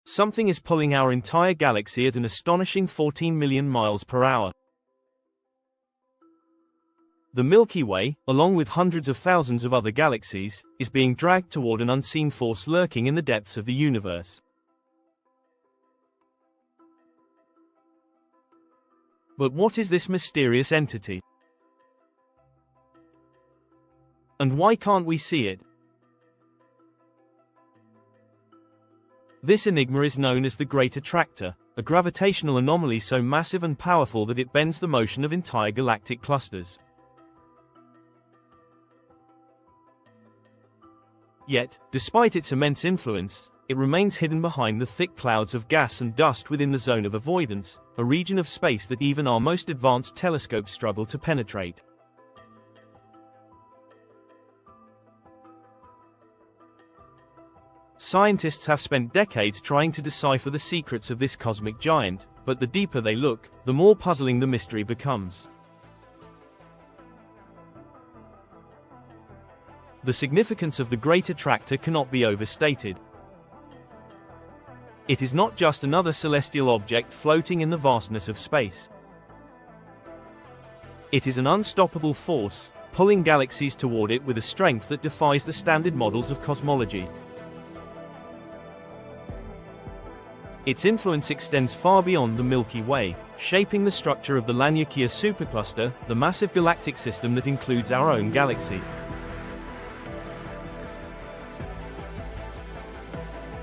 Something is pulling our entire galaxy at an astonishing 14 million miles per hour. The Milky Way, along with hundreds of thousands of other galaxies, is being dragged toward an unseen force lurking in the depths of the universe. But what is this mysterious entity? And why can't we see it? This enigma is known as the Great Attractor, a gravitational anomaly so massive and powerful that it bends the motion of entire galactic clusters. Yet, despite its immense influence, it remains hidden behind the thick clouds of gas and dust within the Zone of Avoidance, a region of space that even our most advanced telescopes struggle to penetrate. Scientists have spent decades trying to decipher the secrets of this cosmic giant, but the deeper they look, the more puzzling the mystery becomes. The significance of the Great Attractor cannot be overstated. It is not just another celestial object floating in the vastness of space. It is an unstoppable force, pulling galaxies toward it with a strength that defies the standard models of cosmology. Its influence extends far beyond the Milky Way, shaping the structure of the Laniakea Supercluster, the massive galactic system that includes our own galaxy.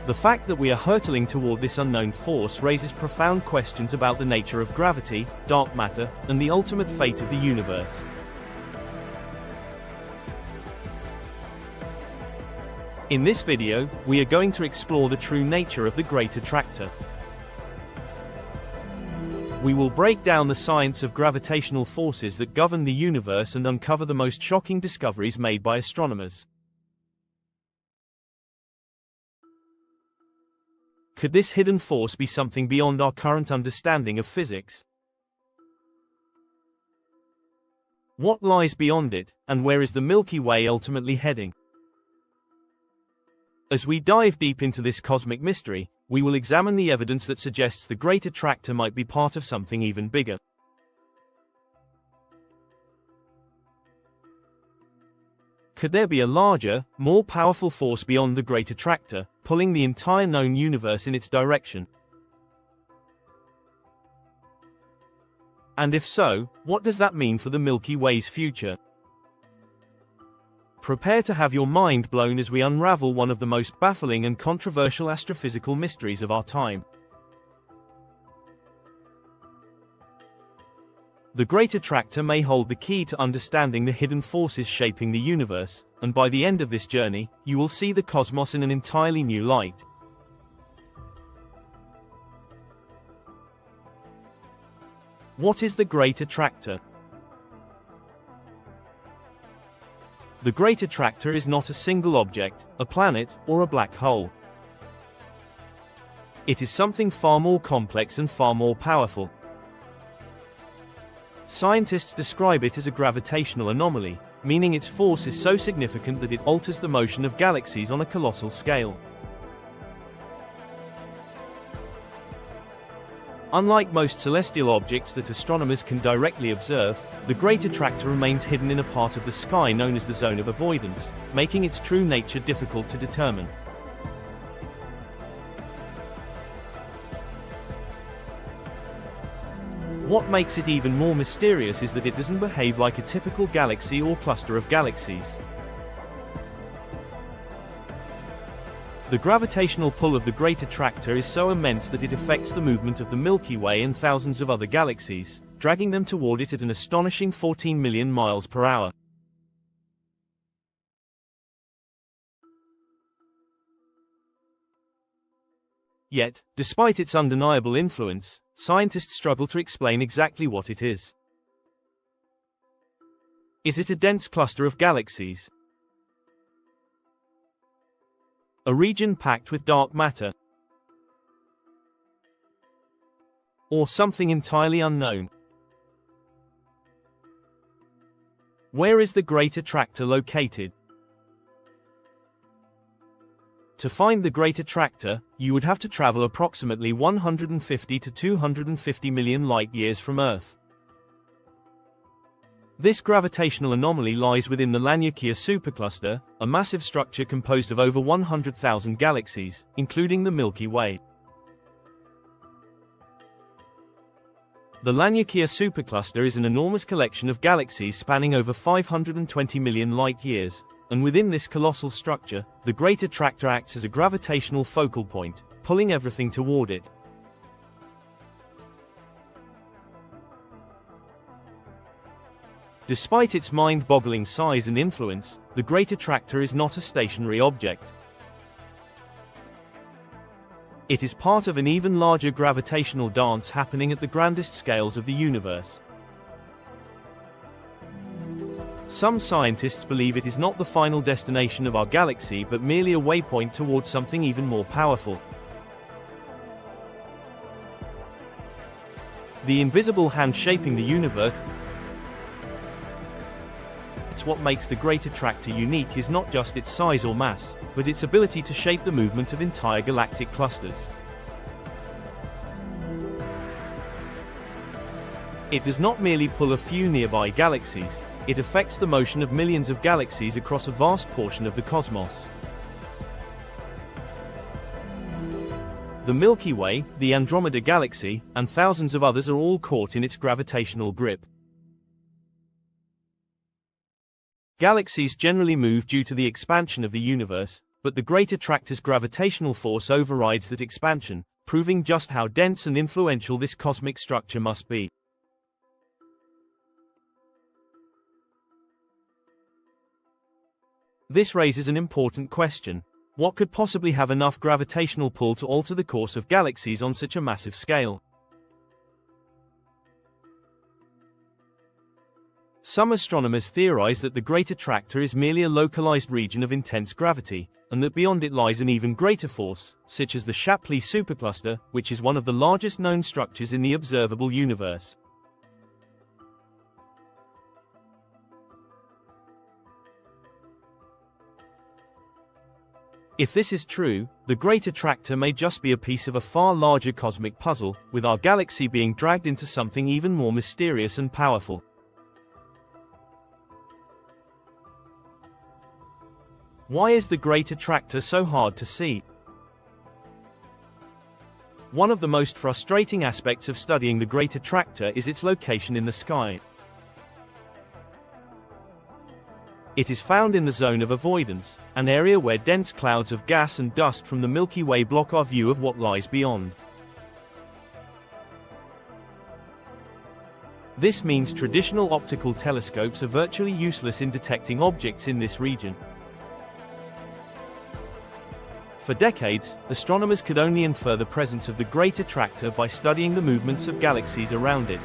The fact that we are hurtling toward this unknown force raises profound questions about the nature of gravity, dark matter, and the ultimate fate of the universe. In this video, we are going to explore the true nature of the Great Attractor. We will break down the science of gravitational forces that govern the universe and uncover the most shocking discoveries made by astronomers. Could this hidden force be something beyond our current understanding of physics? What lies beyond it, and where is the Milky Way ultimately heading? As we dive deep into this cosmic mystery, we will examine the evidence that suggests the Great Attractor might be part of something even bigger. Could there be a larger, more powerful force beyond the Great Attractor, pulling the entire known universe in its direction? And if so, what does that mean for the Milky Way's future? Prepare to have your mind blown as we unravel one of the most baffling and controversial astrophysical mysteries of our time. The Great Attractor may hold the key to understanding the hidden forces shaping the universe, and by the end of this journey, you will see the cosmos in an entirely new light. What is the Great Attractor? The Great Attractor is not a single object, a planet, or a black hole. It is something far more complex and far more powerful. Scientists describe it as a gravitational anomaly, meaning its force is so significant that it alters the motion of galaxies on a colossal scale. Unlike most celestial objects that astronomers can directly observe, the Great Attractor remains hidden in a part of the sky known as the Zone of Avoidance, making its true nature difficult to determine. What makes it even more mysterious is that it doesn't behave like a typical galaxy or cluster of galaxies. The gravitational pull of the Great Attractor is so immense that it affects the movement of the Milky Way and thousands of other galaxies, dragging them toward it at an astonishing 14 million miles per hour. Yet, despite its undeniable influence, scientists struggle to explain exactly what it is. Is it a dense cluster of galaxies? A region packed with dark matter? Or something entirely unknown? Where is the Great Attractor located? To find the Great Attractor, you would have to travel approximately 150 to 250 million light-years from Earth. This gravitational anomaly lies within the Laniakea Supercluster, a massive structure composed of over 100,000 galaxies, including the Milky Way. The Laniakea Supercluster is an enormous collection of galaxies spanning over 520 million light-years, and within this colossal structure, the Great Attractor acts as a gravitational focal point, pulling everything toward it. Despite its mind-boggling size and influence, the Great Attractor is not a stationary object. It is part of an even larger gravitational dance happening at the grandest scales of the universe. Some scientists believe it is not the final destination of our galaxy but merely a waypoint towards something even more powerful. The invisible hand shaping the universe. What makes the Great Attractor unique is not just its size or mass, but its ability to shape the movement of entire galactic clusters. It does not merely pull a few nearby galaxies, it affects the motion of millions of galaxies across a vast portion of the cosmos. The Milky Way, the Andromeda Galaxy, and thousands of others are all caught in its gravitational grip. Galaxies generally move due to the expansion of the universe, but the Great Attractor's gravitational force overrides that expansion, proving just how dense and influential this cosmic structure must be. This raises an important question. What could possibly have enough gravitational pull to alter the course of galaxies on such a massive scale? Some astronomers theorize that the Great Attractor is merely a localized region of intense gravity, and that beyond it lies an even greater force, such as the Shapley Supercluster, which is one of the largest known structures in the observable universe. If this is true, the Great Attractor may just be a piece of a far larger cosmic puzzle, with our galaxy being dragged into something even more mysterious and powerful. Why is the Great Attractor so hard to see? One of the most frustrating aspects of studying the Great Attractor is its location in the sky. It is found in the Zone of Avoidance, an area where dense clouds of gas and dust from the Milky Way block our view of what lies beyond. This means traditional optical telescopes are virtually useless in detecting objects in this region. For decades, astronomers could only infer the presence of the Great Attractor by studying the movements of galaxies around it.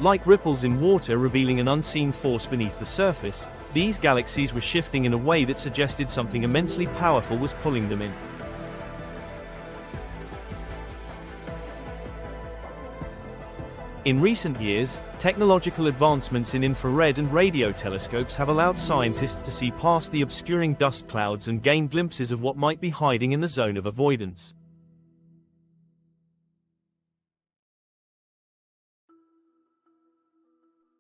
Like ripples in water revealing an unseen force beneath the surface, these galaxies were shifting in a way that suggested something immensely powerful was pulling them in. In recent years, technological advancements in infrared and radio telescopes have allowed scientists to see past the obscuring dust clouds and gain glimpses of what might be hiding in the Zone of Avoidance.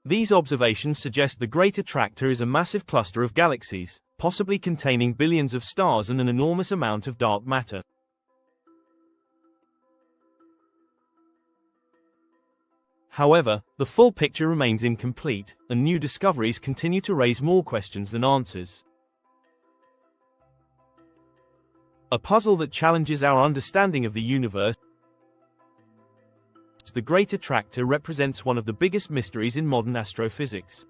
These observations suggest the Great Attractor is a massive cluster of galaxies, possibly containing billions of stars and an enormous amount of dark matter. However, the full picture remains incomplete, and new discoveries continue to raise more questions than answers. A puzzle that challenges our understanding of the universe. The Great Attractor represents one of the biggest mysteries in modern astrophysics.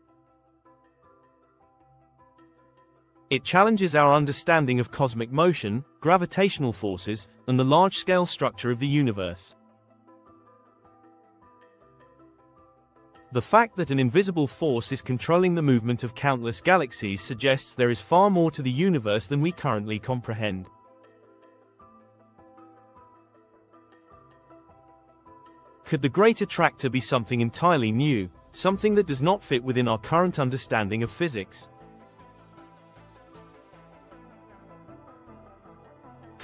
It challenges our understanding of cosmic motion, gravitational forces, and the large-scale structure of the universe. The fact that an invisible force is controlling the movement of countless galaxies suggests there is far more to the universe than we currently comprehend. Could the Great Attractor be something entirely new, something that does not fit within our current understanding of physics?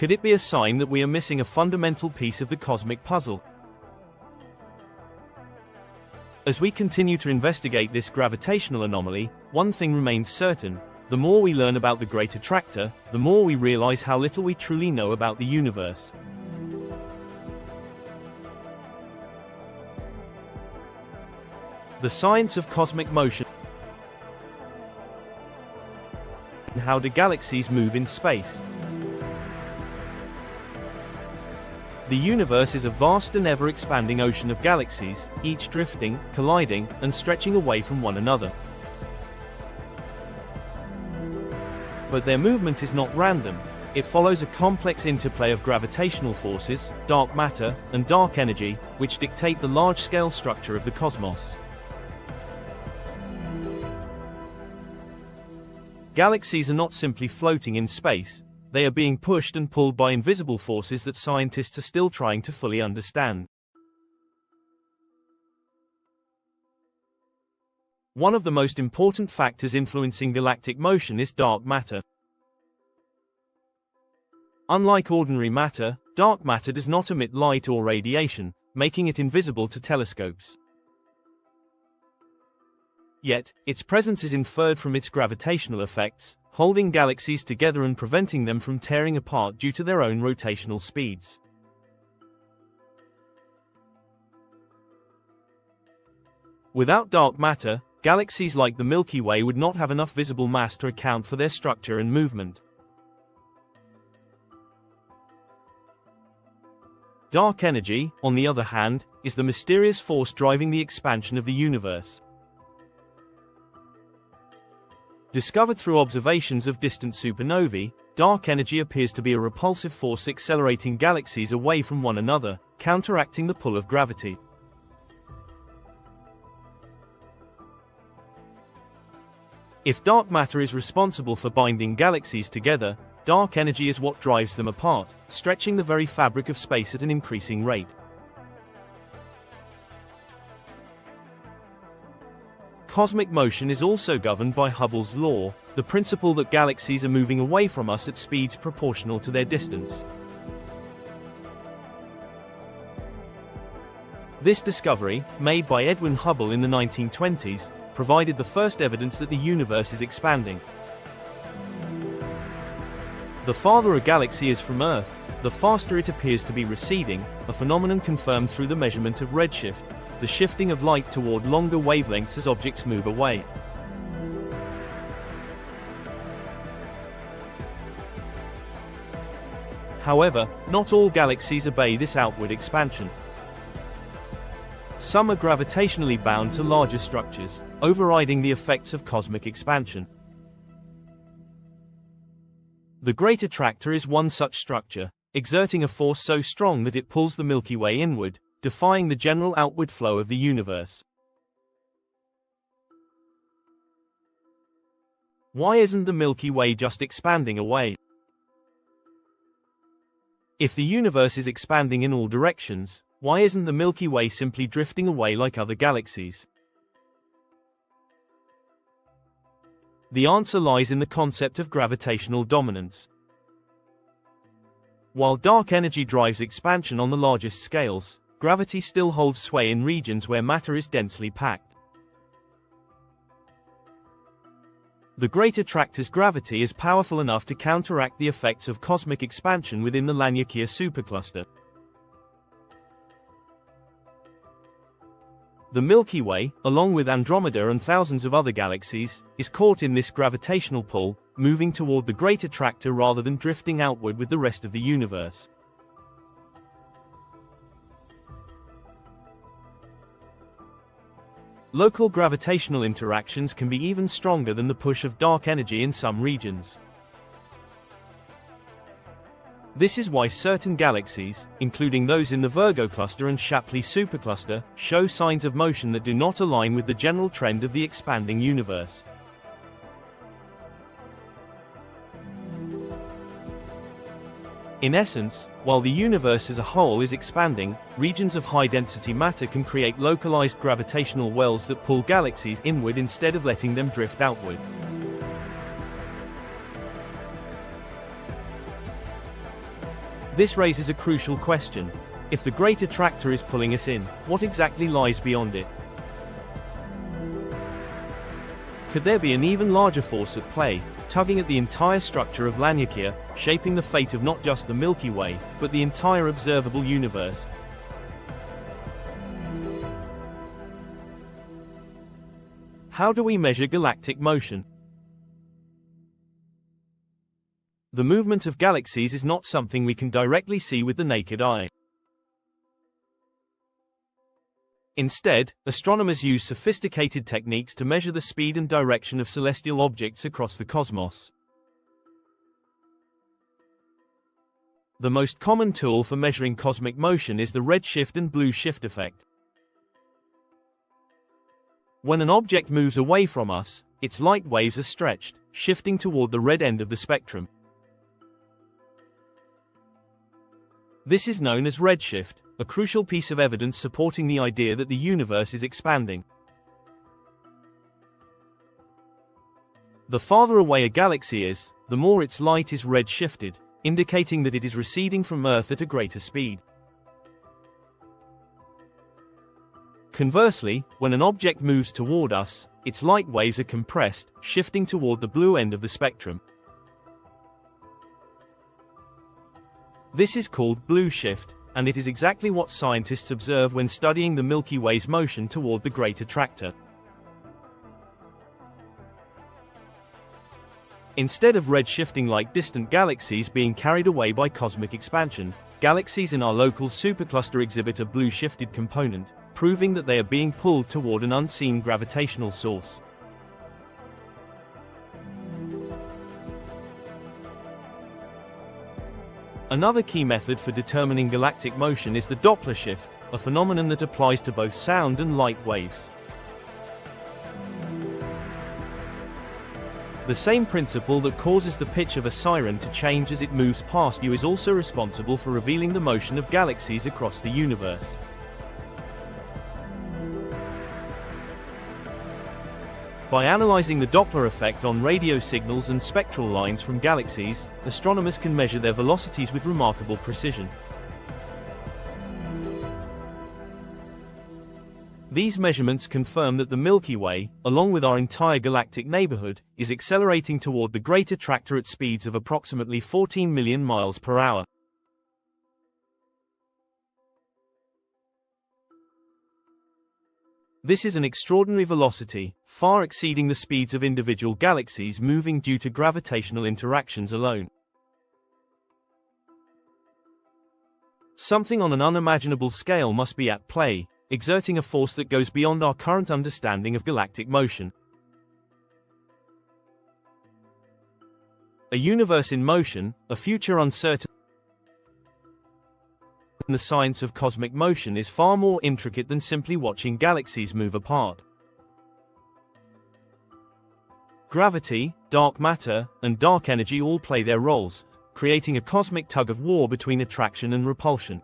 Could it be a sign that we are missing a fundamental piece of the cosmic puzzle? As we continue to investigate this gravitational anomaly, one thing remains certain: the more we learn about the Great Attractor, the more we realize how little we truly know about the universe. The science of cosmic motion and how do galaxies move in space. The universe is a vast and ever-expanding ocean of galaxies, each drifting, colliding, and stretching away from one another. But their movement is not random. It follows a complex interplay of gravitational forces, dark matter, and dark energy, which dictate the large-scale structure of the cosmos. Galaxies are not simply floating in space. They are being pushed and pulled by invisible forces that scientists are still trying to fully understand. One of the most important factors influencing galactic motion is dark matter. Unlike ordinary matter, dark matter does not emit light or radiation, making it invisible to telescopes. Yet, its presence is inferred from its gravitational effects, holding galaxies together and preventing them from tearing apart due to their own rotational speeds. Without dark matter, galaxies like the Milky Way would not have enough visible mass to account for their structure and movement. Dark energy, on the other hand, is the mysterious force driving the expansion of the universe. Discovered through observations of distant supernovae, dark energy appears to be a repulsive force accelerating galaxies away from one another, counteracting the pull of gravity. If dark matter is responsible for binding galaxies together, dark energy is what drives them apart, stretching the very fabric of space at an increasing rate. Cosmic motion is also governed by Hubble's law, the principle that galaxies are moving away from us at speeds proportional to their distance. This discovery, made by Edwin Hubble in the 1920s, provided the first evidence that the universe is expanding. The farther a galaxy is from Earth, the faster it appears to be receding, a phenomenon confirmed through the measurement of redshift, the shifting of light toward longer wavelengths as objects move away. However, not all galaxies obey this outward expansion. Some are gravitationally bound to larger structures, overriding the effects of cosmic expansion. The Great Attractor is one such structure, exerting a force so strong that it pulls the Milky Way inward, defying the general outward flow of the universe. Why isn't the Milky Way just expanding away? If the universe is expanding in all directions, why isn't the Milky Way simply drifting away like other galaxies? The answer lies in the concept of gravitational dominance. While dark energy drives expansion on the largest scales, gravity still holds sway in regions where matter is densely packed. The Great Attractor's gravity is powerful enough to counteract the effects of cosmic expansion within the Laniakea Supercluster. The Milky Way, along with Andromeda and thousands of other galaxies, is caught in this gravitational pull, moving toward the Great Attractor rather than drifting outward with the rest of the universe. Local gravitational interactions can be even stronger than the push of dark energy in some regions. This is why certain galaxies, including those in the Virgo cluster and Shapley Supercluster, show signs of motion that do not align with the general trend of the expanding universe. In essence, while the universe as a whole is expanding, regions of high-density matter can create localized gravitational wells that pull galaxies inward instead of letting them drift outward. This raises a crucial question. If the Great Attractor is pulling us in, what exactly lies beyond it? Could there be an even larger force at play, tugging at the entire structure of Laniakea, shaping the fate of not just the Milky Way, but the entire observable universe? How do we measure galactic motion? The movement of galaxies is not something we can directly see with the naked eye. Instead, astronomers use sophisticated techniques to measure the speed and direction of celestial objects across the cosmos. The most common tool for measuring cosmic motion is the redshift and blue shift effect. When an object moves away from us, its light waves are stretched, shifting toward the red end of the spectrum. This is known as redshift, a crucial piece of evidence supporting the idea that the universe is expanding. The farther away a galaxy is, the more its light is red-shifted, indicating that it is receding from Earth at a greater speed. Conversely, when an object moves toward us, its light waves are compressed, shifting toward the blue end of the spectrum. This is called blue shift, and it is exactly what scientists observe when studying the Milky Way's motion toward the Great Attractor. Instead of red-shifting like distant galaxies being carried away by cosmic expansion, galaxies in our local supercluster exhibit a blue-shifted component, proving that they are being pulled toward an unseen gravitational source. Another key method for determining galactic motion is the Doppler shift, a phenomenon that applies to both sound and light waves. The same principle that causes the pitch of a siren to change as it moves past you is also responsible for revealing the motion of galaxies across the universe. By analyzing the Doppler effect on radio signals and spectral lines from galaxies, astronomers can measure their velocities with remarkable precision. These measurements confirm that the Milky Way, along with our entire galactic neighborhood, is accelerating toward the Great Attractor at speeds of approximately 14 million miles per hour. This is an extraordinary velocity, far exceeding the speeds of individual galaxies moving due to gravitational interactions alone. Something on an unimaginable scale must be at play, exerting a force that goes beyond our current understanding of galactic motion. A universe in motion, a future uncertain. The science of cosmic motion is far more intricate than simply watching galaxies move apart. Gravity, dark matter, and dark energy all play their roles, creating a cosmic tug-of-war between attraction and repulsion.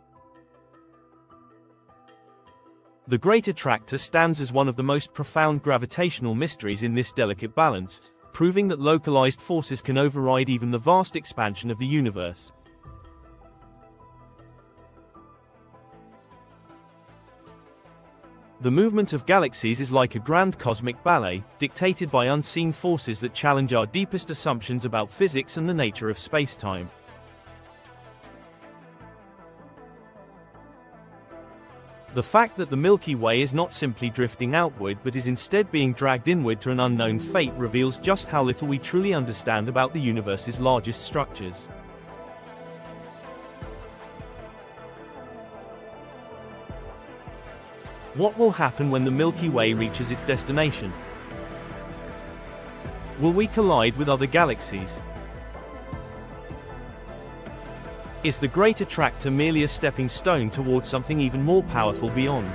The Great Attractor stands as one of the most profound gravitational mysteries in this delicate balance, proving that localized forces can override even the vast expansion of the universe. The movement of galaxies is like a grand cosmic ballet, dictated by unseen forces that challenge our deepest assumptions about physics and the nature of space-time. The fact that the Milky Way is not simply drifting outward but is instead being dragged inward to an unknown fate reveals just how little we truly understand about the universe's largest structures. What will happen when the Milky Way reaches its destination? Will we collide with other galaxies? Is the Great Attractor merely a stepping stone towards something even more powerful beyond?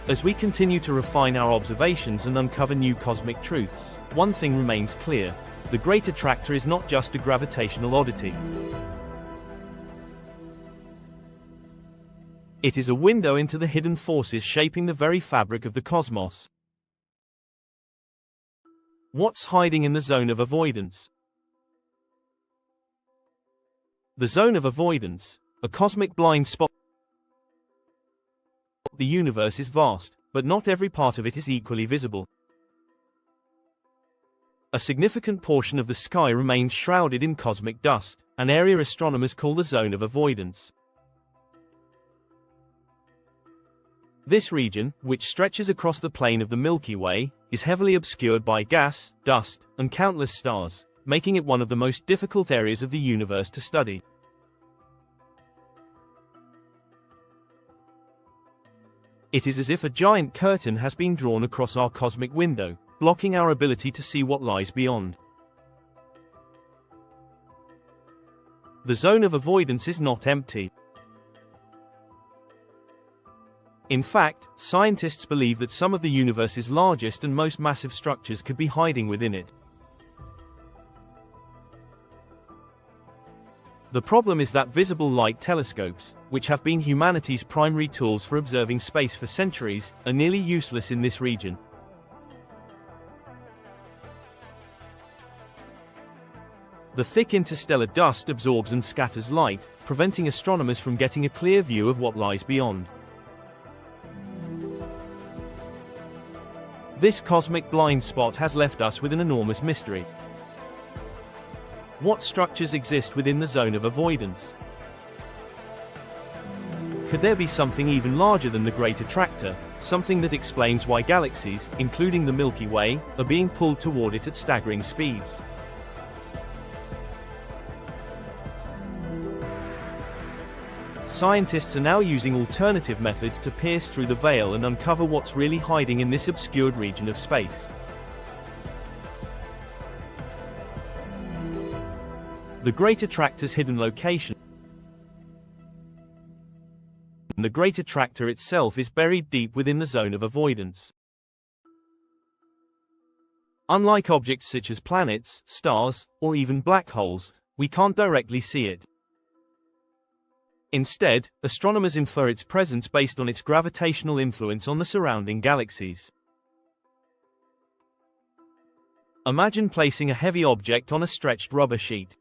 As we continue to refine our observations and uncover new cosmic truths, one thing remains clear: the Great Attractor is not just a gravitational oddity. It is a window into the hidden forces shaping the very fabric of the cosmos. What's hiding in the zone of avoidance? The zone of avoidance, a cosmic blind spot. The universe is vast, but not every part of it is equally visible. A significant portion of the sky remains shrouded in cosmic dust, an area astronomers call the zone of avoidance. This region, which stretches across the plane of the Milky Way, is heavily obscured by gas, dust, and countless stars, making it one of the most difficult areas of the universe to study. It is as if a giant curtain has been drawn across our cosmic window, blocking our ability to see what lies beyond. The zone of avoidance is not empty. In fact, scientists believe that some of the universe's largest and most massive structures could be hiding within it. The problem is that visible light telescopes, which have been humanity's primary tools for observing space for centuries, are nearly useless in this region. The thick interstellar dust absorbs and scatters light, preventing astronomers from getting a clear view of what lies beyond. This cosmic blind spot has left us with an enormous mystery. What structures exist within the zone of avoidance? Could there be something even larger than the Great Attractor, something that explains why galaxies, including the Milky Way, are being pulled toward it at staggering speeds? Scientists are now using alternative methods to pierce through the veil and uncover what's really hiding in this obscured region of space. The Great Attractor's hidden location. The Great Attractor itself is buried deep within the zone of avoidance. Unlike objects such as planets, stars, or even black holes, we can't directly see it. Instead, astronomers infer its presence based on its gravitational influence on the surrounding galaxies. Imagine placing a heavy object on a stretched rubber sheet.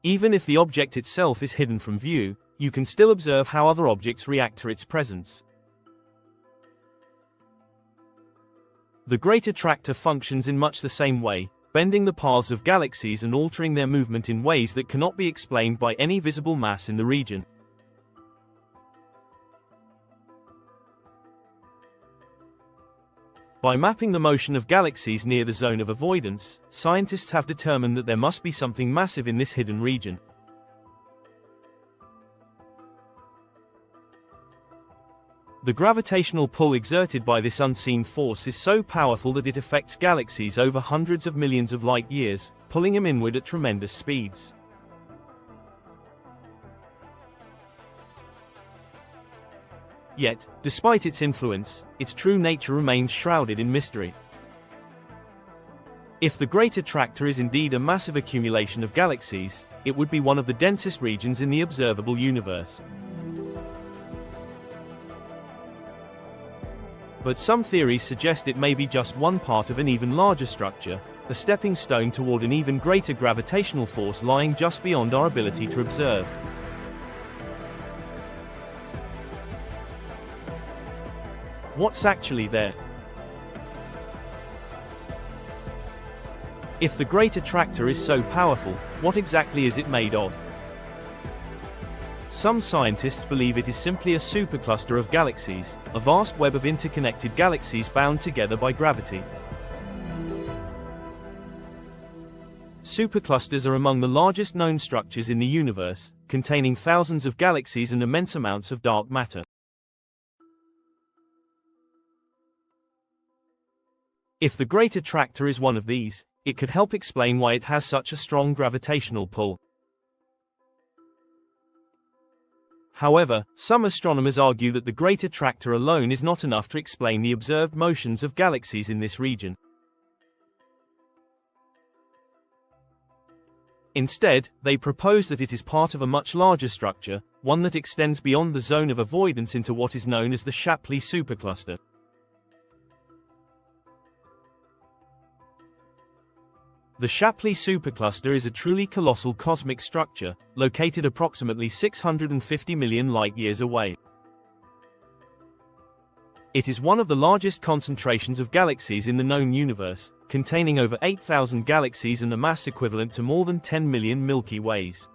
Even if the object itself is hidden from view, you can still observe how other objects react to its presence. The Great Attractor functions in much the same way, bending the paths of galaxies and altering their movement in ways that cannot be explained by any visible mass in the region. By mapping the motion of galaxies near the zone of avoidance, scientists have determined that there must be something massive in this hidden region. The gravitational pull exerted by this unseen force is so powerful that it affects galaxies over hundreds of millions of light years, pulling them inward at tremendous speeds. Yet, despite its influence, its true nature remains shrouded in mystery. If the Great Attractor is indeed a massive accumulation of galaxies, it would be one of the densest regions in the observable universe. But some theories suggest it may be just one part of an even larger structure, a stepping stone toward an even greater gravitational force lying just beyond our ability to observe. What's actually there? If the Great Attractor is so powerful, what exactly is it made of? Some scientists believe it is simply a supercluster of galaxies, a vast web of interconnected galaxies bound together by gravity. Superclusters are among the largest known structures in the universe, containing thousands of galaxies and immense amounts of dark matter. If the Great Attractor is one of these, it could help explain why it has such a strong gravitational pull. However, some astronomers argue that the Great Attractor alone is not enough to explain the observed motions of galaxies in this region. Instead, they propose that it is part of a much larger structure, one that extends beyond the zone of avoidance into what is known as the Shapley Supercluster. The Shapley Supercluster is a truly colossal cosmic structure, located approximately 650 million light-years away. It is one of the largest concentrations of galaxies in the known universe, containing over 8,000 galaxies and a mass equivalent to more than 10 million Milky Ways.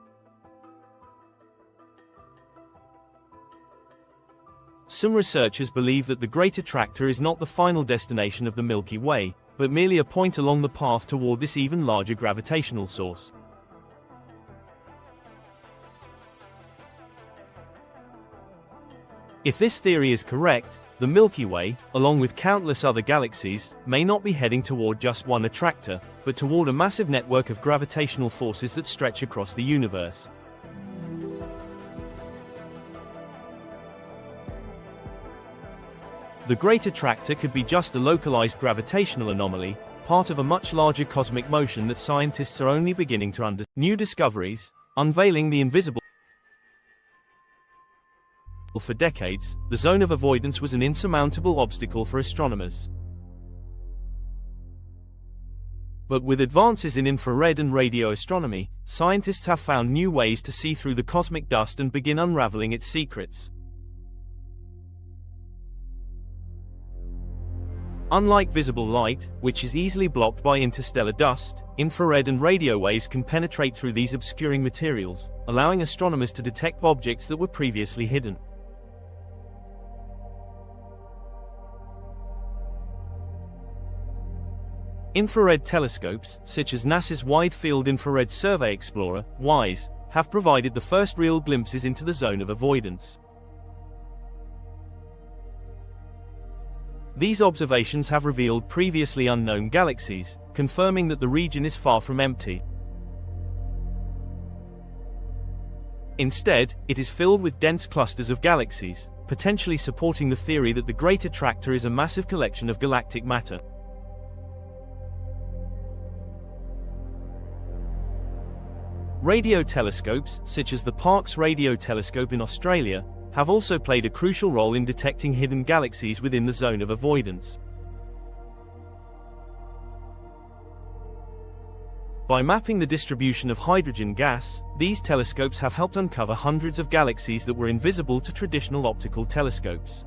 Some researchers believe that the Great Attractor is not the final destination of the Milky Way, but merely a point along the path toward this even larger gravitational source. If this theory is correct, the Milky Way, along with countless other galaxies, may not be heading toward just one attractor, but toward a massive network of gravitational forces that stretch across the universe. The Great Attractor could be just a localized gravitational anomaly, part of a much larger cosmic motion that scientists are only beginning to understand. New discoveries, unveiling the invisible. For decades, the Zone of Avoidance was an insurmountable obstacle for astronomers. But with advances in infrared and radio astronomy, scientists have found new ways to see through the cosmic dust and begin unraveling its secrets. Unlike visible light, which is easily blocked by interstellar dust, infrared and radio waves can penetrate through these obscuring materials, allowing astronomers to detect objects that were previously hidden. Infrared telescopes, such as NASA's Wide Field Infrared Survey Explorer, WISE, have provided the first real glimpses into the Zone of Avoidance. These observations have revealed previously unknown galaxies, confirming that the region is far from empty. Instead, it is filled with dense clusters of galaxies, potentially supporting the theory that the Great Attractor is a massive collection of galactic matter. Radio telescopes, such as the Parkes Radio Telescope in Australia, have also played a crucial role in detecting hidden galaxies within the Zone of Avoidance. By mapping the distribution of hydrogen gas, these telescopes have helped uncover hundreds of galaxies that were invisible to traditional optical telescopes.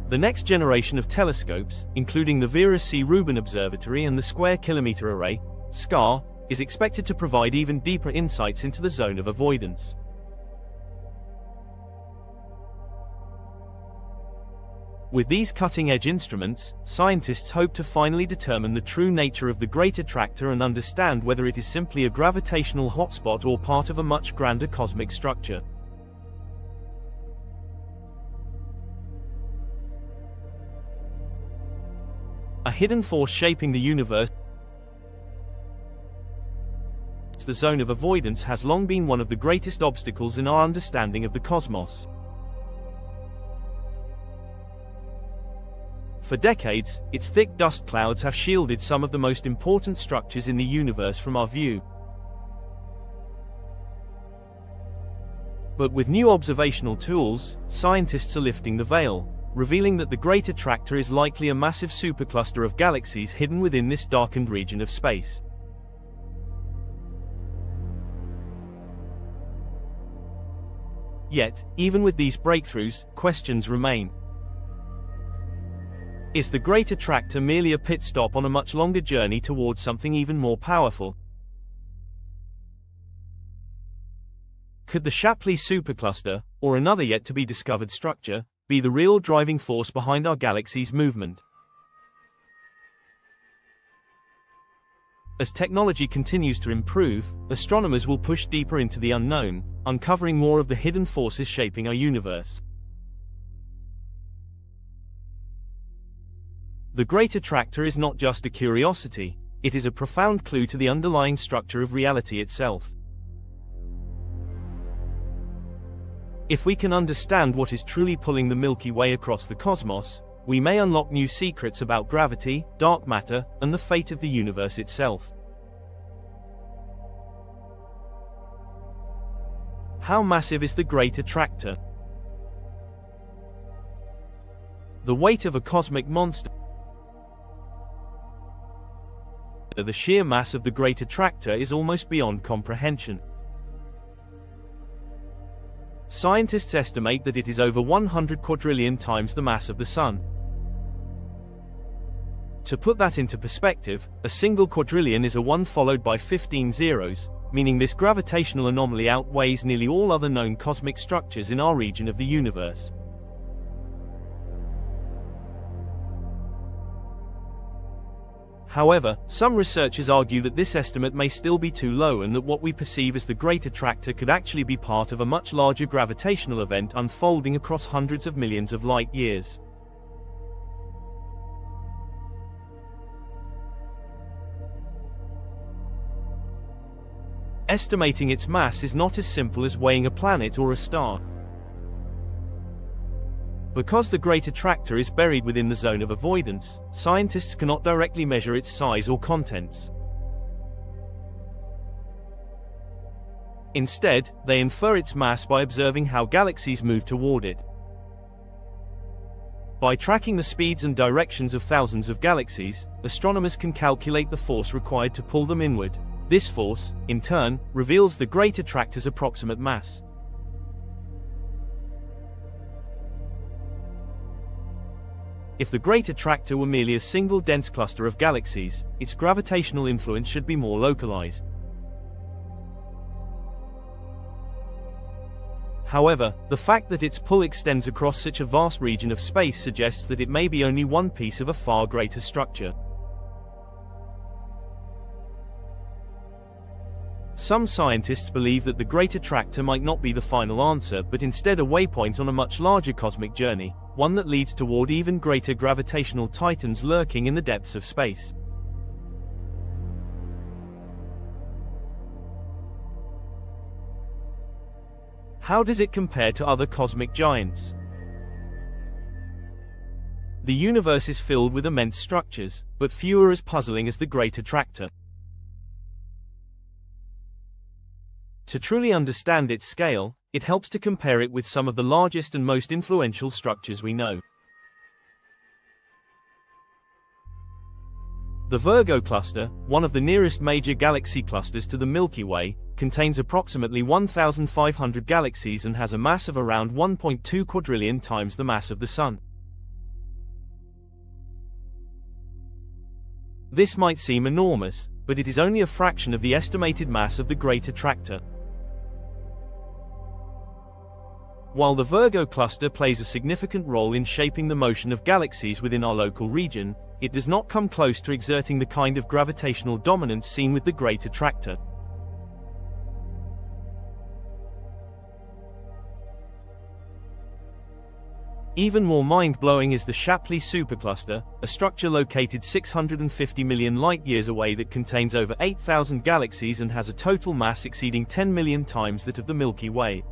The next generation of telescopes, including the Vera C. Rubin Observatory and the Square Kilometre Array, SCAR, is expected to provide even deeper insights into the Zone of Avoidance. With these cutting-edge instruments, scientists hope to finally determine the true nature of the Great Attractor and understand whether it is simply a gravitational hotspot or part of a much grander cosmic structure. A hidden force shaping the universe. The Zone of Avoidance has long been one of the greatest obstacles in our understanding of the cosmos. For decades, its thick dust clouds have shielded some of the most important structures in the universe from our view. But with new observational tools, scientists are lifting the veil, revealing that the Great Attractor is likely a massive supercluster of galaxies hidden within this darkened region of space. Yet, even with these breakthroughs, questions remain. Is the Great Attractor merely a pit stop on a much longer journey towards something even more powerful? Could the Shapley Supercluster, or another yet-to-be-discovered structure, be the real driving force behind our galaxy's movement? As technology continues to improve, astronomers will push deeper into the unknown, uncovering more of the hidden forces shaping our universe. The Great Attractor is not just a curiosity, it is a profound clue to the underlying structure of reality itself. If we can understand what is truly pulling the Milky Way across the cosmos, we may unlock new secrets about gravity, dark matter, and the fate of the universe itself. How massive is the Great Attractor? The weight of a cosmic monster, the sheer mass of the Great Attractor, is almost beyond comprehension. Scientists estimate that it is over 100 quadrillion times the mass of the Sun. To put that into perspective, a single quadrillion is a 1 followed by 15 zeros, meaning this gravitational anomaly outweighs nearly all other known cosmic structures in our region of the universe. However, some researchers argue that this estimate may still be too low and that what we perceive as the Great Attractor could actually be part of a much larger gravitational event unfolding across hundreds of millions of light years. Estimating its mass is not as simple as weighing a planet or a star. Because the Great Attractor is buried within the Zone of Avoidance, scientists cannot directly measure its size or contents. Instead, they infer its mass by observing how galaxies move toward it. By tracking the speeds and directions of thousands of galaxies, astronomers can calculate the force required to pull them inward. This force, in turn, reveals the Great Attractor's approximate mass. If the Great Attractor were merely a single dense cluster of galaxies, its gravitational influence should be more localized. However, the fact that its pull extends across such a vast region of space suggests that it may be only one piece of a far greater structure. Some scientists believe that the Great Attractor might not be the final answer but instead a waypoint on a much larger cosmic journey, one that leads toward even greater gravitational titans lurking in the depths of space. How does it compare to other cosmic giants? The universe is filled with immense structures, but few are as puzzling as the Great Attractor. To truly understand its scale, it helps to compare it with some of the largest and most influential structures we know. The Virgo cluster, one of the nearest major galaxy clusters to the Milky Way, contains approximately 1,500 galaxies and has a mass of around 1.2 quadrillion times the mass of the Sun. This might seem enormous, but it is only a fraction of the estimated mass of the Great Attractor. While the Virgo cluster plays a significant role in shaping the motion of galaxies within our local region, it does not come close to exerting the kind of gravitational dominance seen with the Great Attractor. Even more mind-blowing is the Shapley Supercluster, a structure located 650 million light-years away that contains over 8,000 galaxies and has a total mass exceeding 10 million times that of the Milky Way.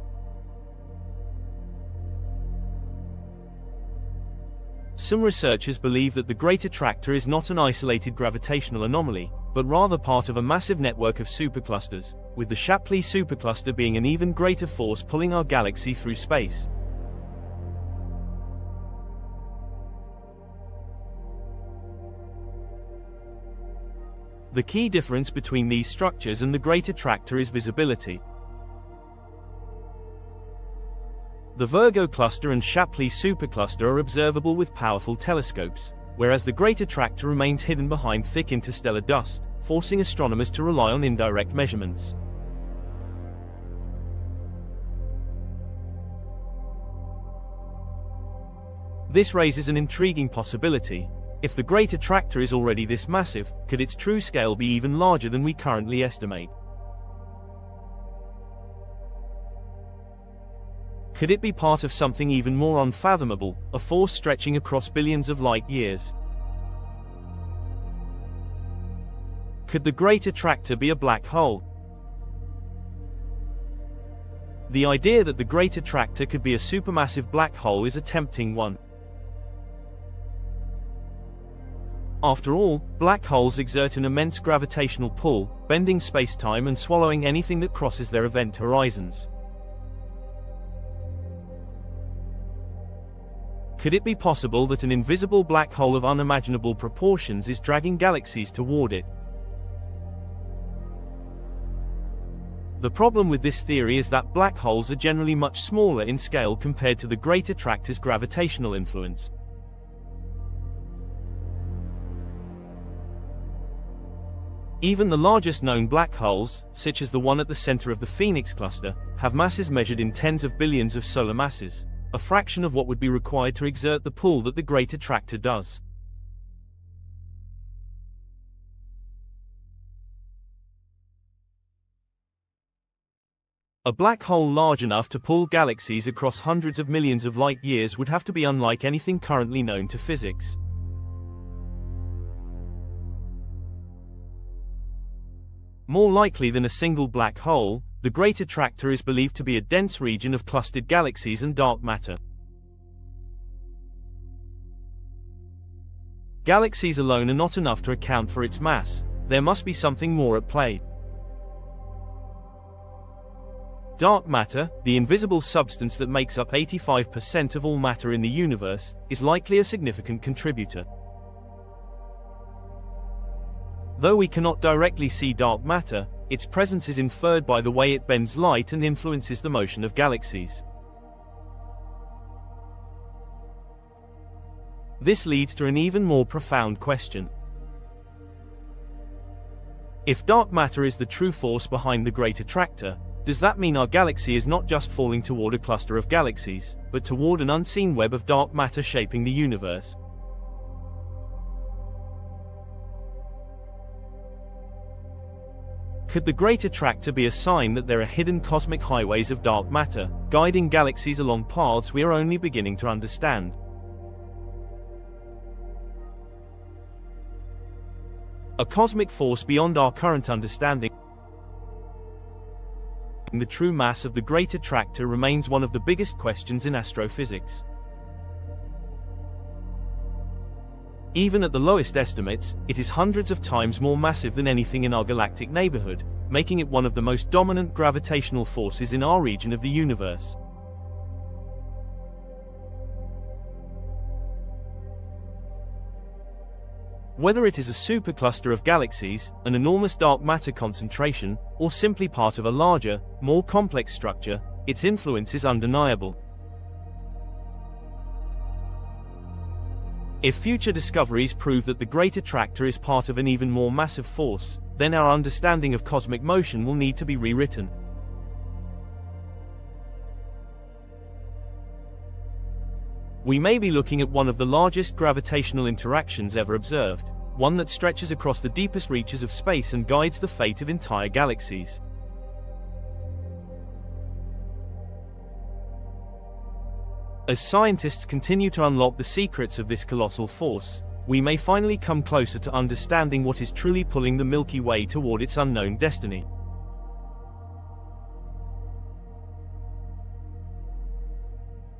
Some researchers believe that the Great Attractor is not an isolated gravitational anomaly, but rather part of a massive network of superclusters, with the Shapley Supercluster being an even greater force pulling our galaxy through space. The key difference between these structures and the Great Attractor is visibility. The Virgo cluster and Shapley Supercluster are observable with powerful telescopes, whereas the Great Attractor remains hidden behind thick interstellar dust, forcing astronomers to rely on indirect measurements. This raises an intriguing possibility. If the Great Attractor is already this massive, could its true scale be even larger than we currently estimate? Could it be part of something even more unfathomable, a force stretching across billions of light years? Could the Great Attractor be a black hole? The idea that the Great Attractor could be a supermassive black hole is a tempting one. After all, black holes exert an immense gravitational pull, bending space-time and swallowing anything that crosses their event horizons. Could it be possible that an invisible black hole of unimaginable proportions is dragging galaxies toward it? The problem with this theory is that black holes are generally much smaller in scale compared to the Great Attractor's gravitational influence. Even the largest known black holes, such as the one at the center of the Phoenix cluster, have masses measured in tens of billions of solar masses, a fraction of what would be required to exert the pull that the Great Attractor does. A black hole large enough to pull galaxies across hundreds of millions of light years would have to be unlike anything currently known to physics. More likely than a single black hole, the Great Attractor is believed to be a dense region of clustered galaxies and dark matter. Galaxies alone are not enough to account for its mass. There must be something more at play. Dark matter, the invisible substance that makes up 85% of all matter in the universe, is likely a significant contributor. Though we cannot directly see dark matter, its presence is inferred by the way it bends light and influences the motion of galaxies. This leads to an even more profound question. If dark matter is the true force behind the Great Attractor, does that mean our galaxy is not just falling toward a cluster of galaxies, but toward an unseen web of dark matter shaping the universe? Could the Great Attractor be a sign that there are hidden cosmic highways of dark matter, guiding galaxies along paths we are only beginning to understand? A cosmic force beyond our current understanding. The true mass of the Great Attractor remains one of the biggest questions in astrophysics. Even at the lowest estimates, it is hundreds of times more massive than anything in our galactic neighborhood, making it one of the most dominant gravitational forces in our region of the universe. Whether it is a supercluster of galaxies, an enormous dark matter concentration, or simply part of a larger, more complex structure, its influence is undeniable. If future discoveries prove that the Great Attractor is part of an even more massive force, then our understanding of cosmic motion will need to be rewritten. We may be looking at one of the largest gravitational interactions ever observed, one that stretches across the deepest reaches of space and guides the fate of entire galaxies. As scientists continue to unlock the secrets of this colossal force, we may finally come closer to understanding what is truly pulling the Milky Way toward its unknown destiny.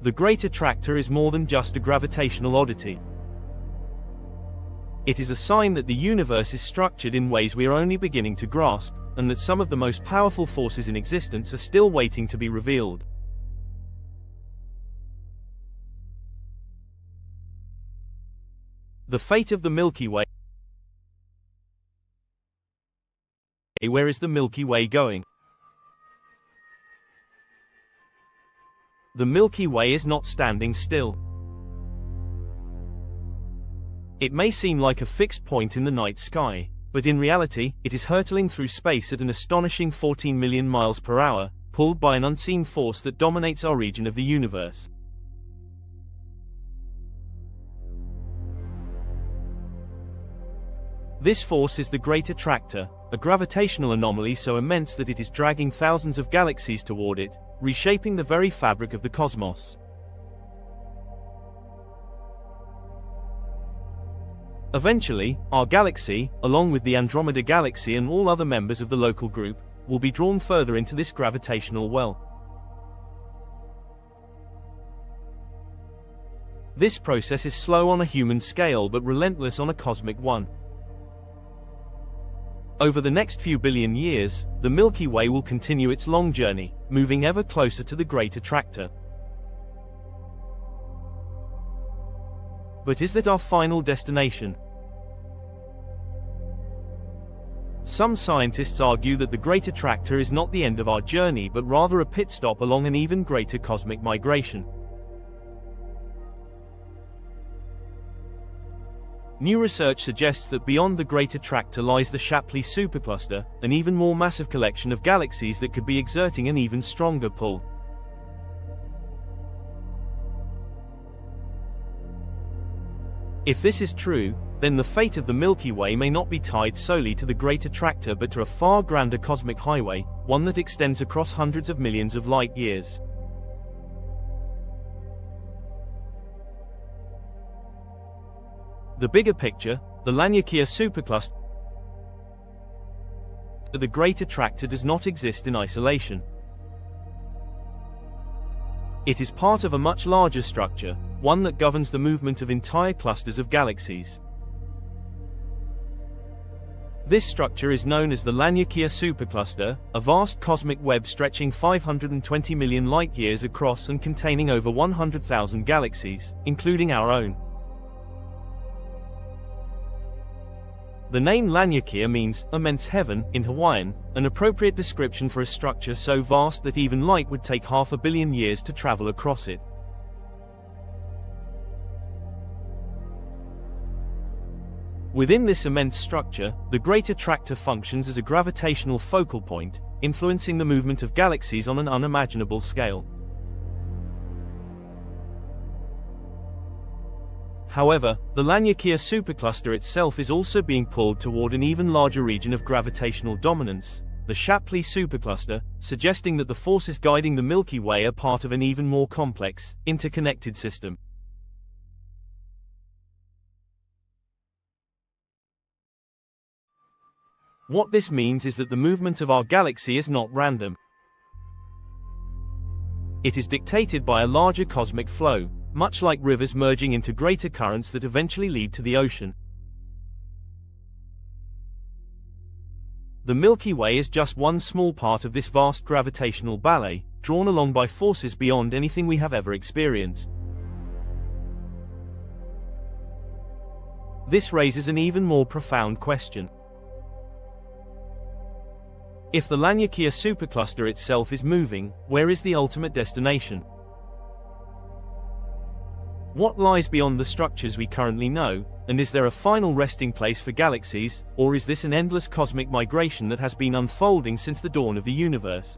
The Great Attractor is more than just a gravitational oddity. It is a sign that the universe is structured in ways we are only beginning to grasp, and that some of the most powerful forces in existence are still waiting to be revealed. The fate of the Milky Way. Where is the Milky Way going? The Milky Way is not standing still. It may seem like a fixed point in the night sky, but in reality, it is hurtling through space at an astonishing 14 million miles per hour, pulled by an unseen force that dominates our region of the universe. This force is the Great Attractor, a gravitational anomaly so immense that it is dragging thousands of galaxies toward it, reshaping the very fabric of the cosmos. Eventually, our galaxy, along with the Andromeda Galaxy and all other members of the local group, will be drawn further into this gravitational well. This process is slow on a human scale but relentless on a cosmic one. Over the next few billion years, the Milky Way will continue its long journey, moving ever closer to the Great Attractor. But is that our final destination? Some scientists argue that the Great Attractor is not the end of our journey but rather a pit stop along an even greater cosmic migration. New research suggests that beyond the Great Attractor lies the Shapley Supercluster, an even more massive collection of galaxies that could be exerting an even stronger pull. If this is true, then the fate of the Milky Way may not be tied solely to the Great Attractor but to a far grander cosmic highway, one that extends across hundreds of millions of light years. The bigger picture, the Laniakea Supercluster, the Great Attractor does not exist in isolation. It is part of a much larger structure, one that governs the movement of entire clusters of galaxies. This structure is known as the Laniakea Supercluster, a vast cosmic web stretching 520 million light-years across and containing over 100,000 galaxies, including our own. The name Laniakea means immense heaven in Hawaiian, an appropriate description for a structure so vast that even light would take 500 million years to travel across it. Within this immense structure, the Great Attractor functions as a gravitational focal point, influencing the movement of galaxies on an unimaginable scale. However, the Laniakea Supercluster itself is also being pulled toward an even larger region of gravitational dominance, the Shapley Supercluster, suggesting that the forces guiding the Milky Way are part of an even more complex, interconnected system. What this means is that the movement of our galaxy is not random. It is dictated by a larger cosmic flow, much like rivers merging into greater currents that eventually lead to the ocean. The Milky Way is just one small part of this vast gravitational ballet, drawn along by forces beyond anything we have ever experienced. This raises an even more profound question. If the Laniakea Supercluster itself is moving, where is the ultimate destination? What lies beyond the structures we currently know, and is there a final resting place for galaxies, or is this an endless cosmic migration that has been unfolding since the dawn of the universe?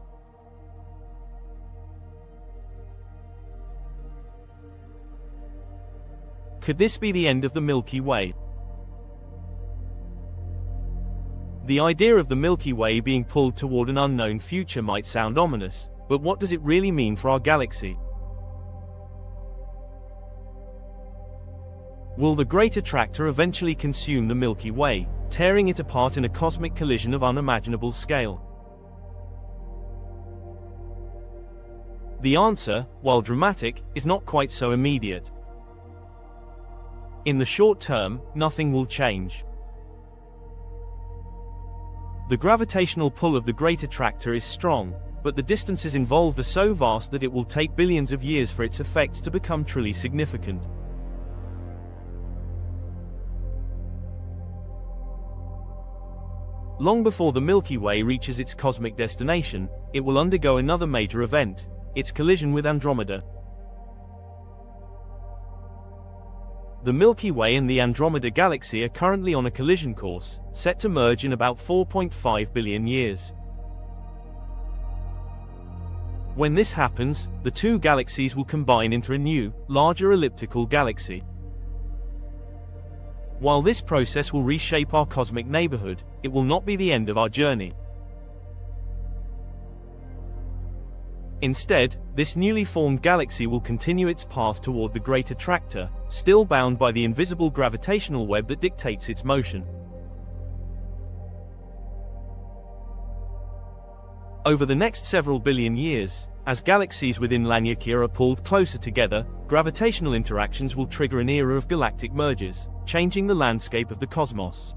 Could this be the end of the Milky Way? The idea of the Milky Way being pulled toward an unknown future might sound ominous, but what does it really mean for our galaxy? Will the Great Attractor eventually consume the Milky Way, tearing it apart in a cosmic collision of unimaginable scale? The answer, while dramatic, is not quite so immediate. In the short term, nothing will change. The gravitational pull of the Great Attractor is strong, but the distances involved are so vast that it will take billions of years for its effects to become truly significant. Long before the Milky Way reaches its cosmic destination, it will undergo another major event, its collision with Andromeda. The Milky Way and the Andromeda Galaxy are currently on a collision course, set to merge in about 4.5 billion years. When this happens, the two galaxies will combine into a new, larger elliptical galaxy. While this process will reshape our cosmic neighborhood, it will not be the end of our journey. Instead, this newly formed galaxy will continue its path toward the Great Attractor, still bound by the invisible gravitational web that dictates its motion. Over the next several billion years, as galaxies within Laniakea are pulled closer together, gravitational interactions will trigger an era of galactic mergers, changing the landscape of the cosmos.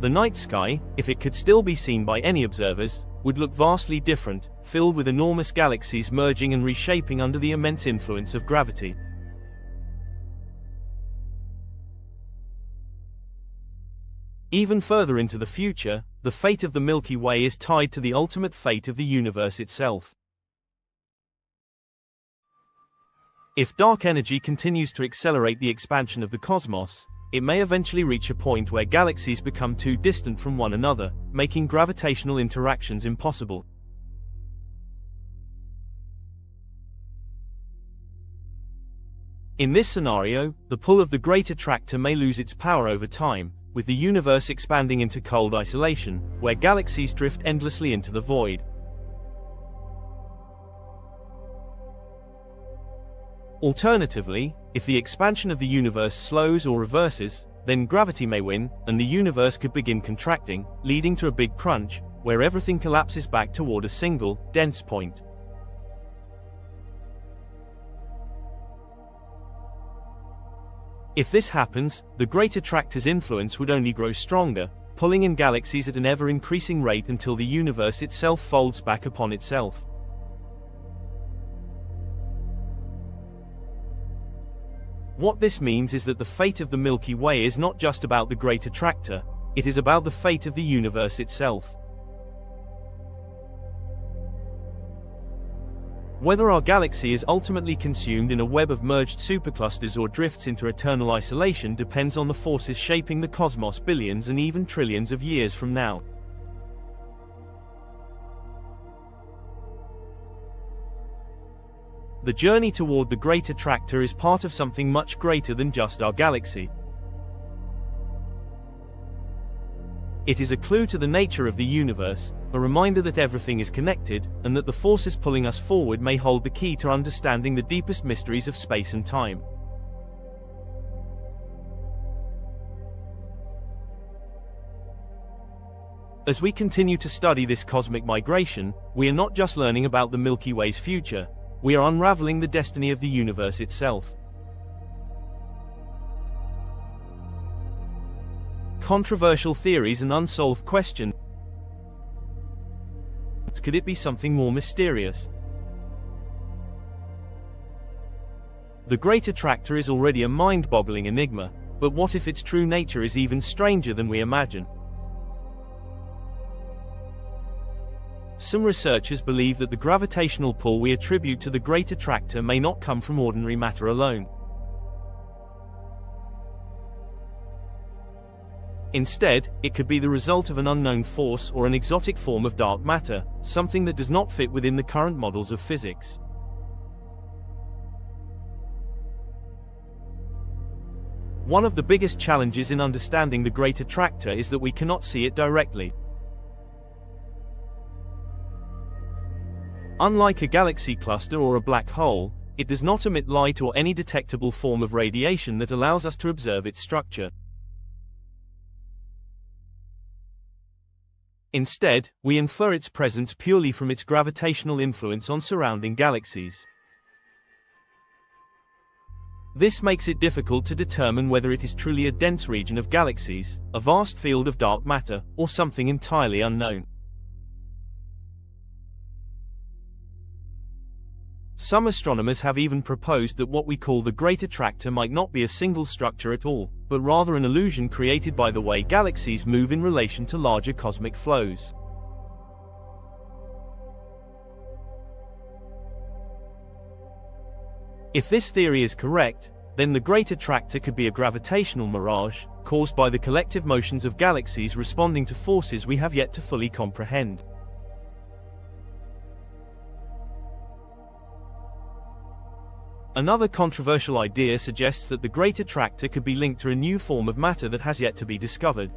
The night sky, if it could still be seen by any observers, would look vastly different, filled with enormous galaxies merging and reshaping under the immense influence of gravity. Even further into the future, the fate of the Milky Way is tied to the ultimate fate of the universe itself. If dark energy continues to accelerate the expansion of the cosmos, it may eventually reach a point where galaxies become too distant from one another, making gravitational interactions impossible. In this scenario, the pull of the Great Attractor may lose its power over time, with the universe expanding into cold isolation, where galaxies drift endlessly into the void. Alternatively, if the expansion of the universe slows or reverses, then gravity may win, and the universe could begin contracting, leading to a big crunch, where everything collapses back toward a single, dense point. If this happens, the Great Attractor's influence would only grow stronger, pulling in galaxies at an ever-increasing rate until the universe itself folds back upon itself. What this means is that the fate of the Milky Way is not just about the Great Attractor, it is about the fate of the universe itself. Whether our galaxy is ultimately consumed in a web of merged superclusters or drifts into eternal isolation depends on the forces shaping the cosmos billions and even trillions of years from now. The journey toward the Great Attractor is part of something much greater than just our galaxy. It is a clue to the nature of the universe, a reminder that everything is connected, and that the forces pulling us forward may hold the key to understanding the deepest mysteries of space and time. As we continue to study this cosmic migration, we are not just learning about the Milky Way's future, we are unraveling the destiny of the universe itself. Controversial theories and unsolved questions. Could it be something more mysterious? The Great Attractor is already a mind-boggling enigma, but what if its true nature is even stranger than we imagine? Some researchers believe that the gravitational pull we attribute to the Great Attractor may not come from ordinary matter alone. Instead, it could be the result of an unknown force or an exotic form of dark matter, something that does not fit within the current models of physics. One of the biggest challenges in understanding the Great Attractor is that we cannot see it directly. Unlike a galaxy cluster or a black hole, it does not emit light or any detectable form of radiation that allows us to observe its structure. Instead, we infer its presence purely from its gravitational influence on surrounding galaxies. This makes it difficult to determine whether it is truly a dense region of galaxies, a vast field of dark matter, or something entirely unknown. Some astronomers have even proposed that what we call the Great Attractor might not be a single structure at all, but rather an illusion created by the way galaxies move in relation to larger cosmic flows. If this theory is correct, then the Great Attractor could be a gravitational mirage, caused by the collective motions of galaxies responding to forces we have yet to fully comprehend. Another controversial idea suggests that the Great Attractor could be linked to a new form of matter that has yet to be discovered.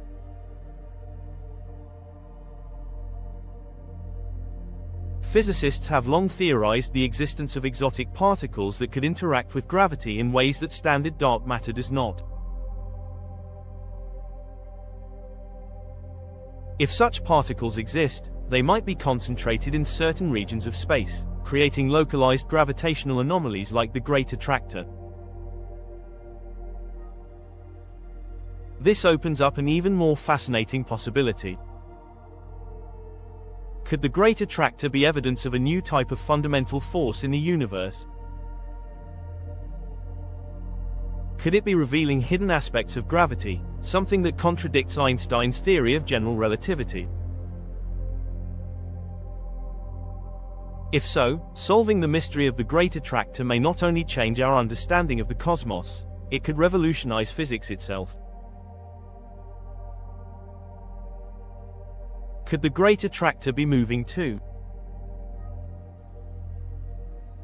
Physicists have long theorized the existence of exotic particles that could interact with gravity in ways that standard dark matter does not. If such particles exist, they might be concentrated in certain regions of space, creating localized gravitational anomalies like the Great Attractor. This opens up an even more fascinating possibility. Could the Great Attractor be evidence of a new type of fundamental force in the universe? Could it be revealing hidden aspects of gravity, something that contradicts Einstein's theory of general relativity? If so, solving the mystery of the Great Attractor may not only change our understanding of the cosmos, it could revolutionize physics itself. Could the Great Attractor be moving too?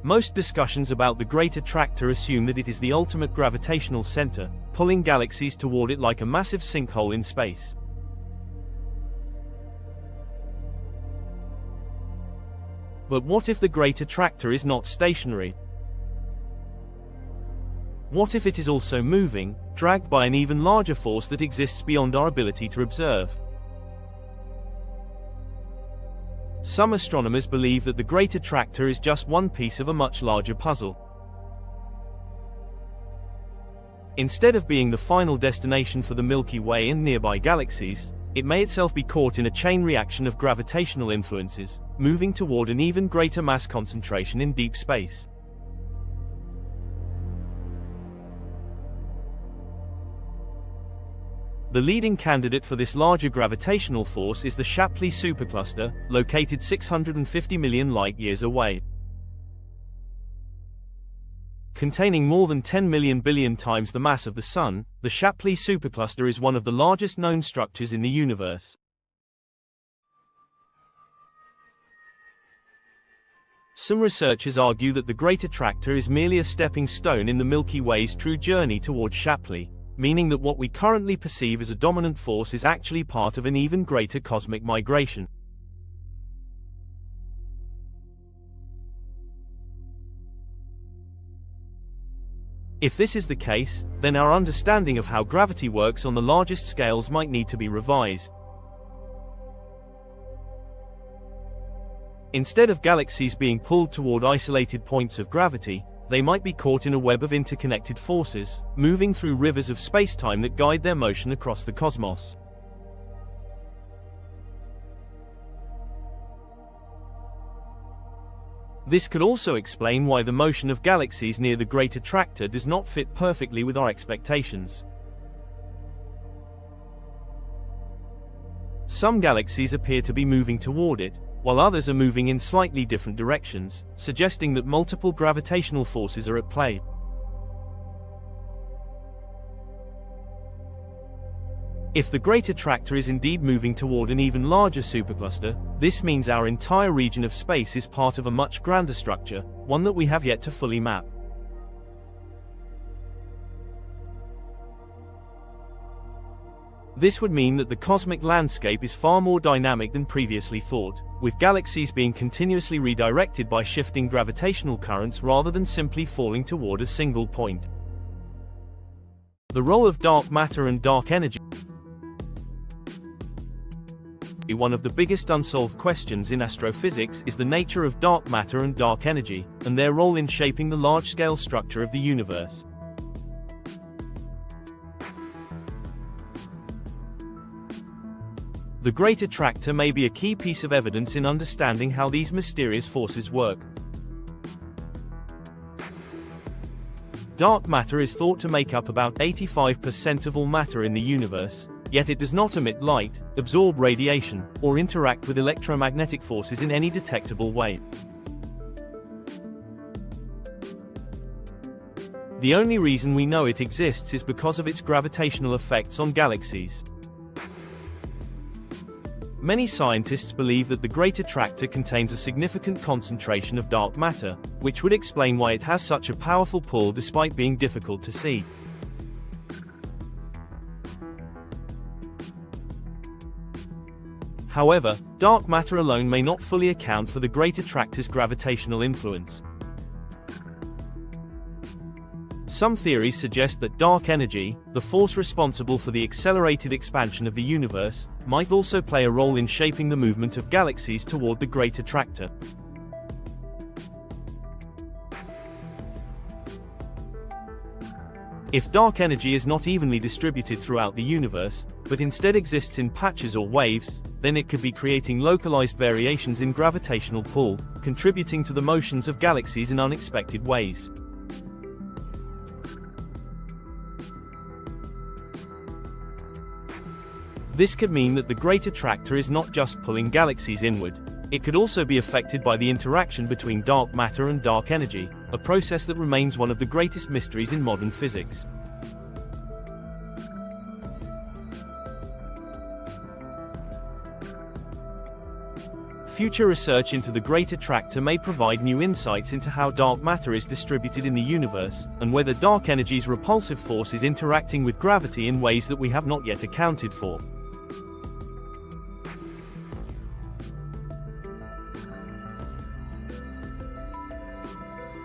Most discussions about the Great Attractor assume that it is the ultimate gravitational center, pulling galaxies toward it like a massive sinkhole in space. But what if the Great Attractor is not stationary? What if it is also moving, dragged by an even larger force that exists beyond our ability to observe? Some astronomers believe that the Great Attractor is just one piece of a much larger puzzle. Instead of being the final destination for the Milky Way and nearby galaxies, it may itself be caught in a chain reaction of gravitational influences, moving toward an even greater mass concentration in deep space. The leading candidate for this larger gravitational force is the Shapley Supercluster, located 650 million light-years away. Containing more than 10 million billion times the mass of the Sun, the Shapley Supercluster is one of the largest known structures in the universe. Some researchers argue that the Great Attractor is merely a stepping stone in the Milky Way's true journey towards Shapley, meaning that what we currently perceive as a dominant force is actually part of an even greater cosmic migration. If this is the case, then our understanding of how gravity works on the largest scales might need to be revised. Instead of galaxies being pulled toward isolated points of gravity, they might be caught in a web of interconnected forces, moving through rivers of spacetime that guide their motion across the cosmos. This could also explain why the motion of galaxies near the Great Attractor does not fit perfectly with our expectations. Some galaxies appear to be moving toward it, while others are moving in slightly different directions, suggesting that multiple gravitational forces are at play. If the Great Attractor is indeed moving toward an even larger supercluster, this means our entire region of space is part of a much grander structure, one that we have yet to fully map. This would mean that the cosmic landscape is far more dynamic than previously thought, with galaxies being continuously redirected by shifting gravitational currents rather than simply falling toward a single point. The role of dark matter and dark energy. One of the biggest unsolved questions in astrophysics is the nature of dark matter and dark energy, and their role in shaping the large-scale structure of the universe. The Great Attractor may be a key piece of evidence in understanding how these mysterious forces work. Dark matter is thought to make up about 85% of all matter in the universe, yet it does not emit light, absorb radiation, or interact with electromagnetic forces in any detectable way. The only reason we know it exists is because of its gravitational effects on galaxies. Many scientists believe that the Great Attractor contains a significant concentration of dark matter, which would explain why it has such a powerful pull despite being difficult to see. However, dark matter alone may not fully account for the Great Attractor's gravitational influence. Some theories suggest that dark energy, the force responsible for the accelerated expansion of the universe, might also play a role in shaping the movement of galaxies toward the Great Attractor. If dark energy is not evenly distributed throughout the universe, but instead exists in patches or waves, then it could be creating localized variations in gravitational pull, contributing to the motions of galaxies in unexpected ways. This could mean that the Great Attractor is not just pulling galaxies inward. It could also be affected by the interaction between dark matter and dark energy, a process that remains one of the greatest mysteries in modern physics. Future research into the Great Attractor may provide new insights into how dark matter is distributed in the universe, and whether dark energy's repulsive force is interacting with gravity in ways that we have not yet accounted for.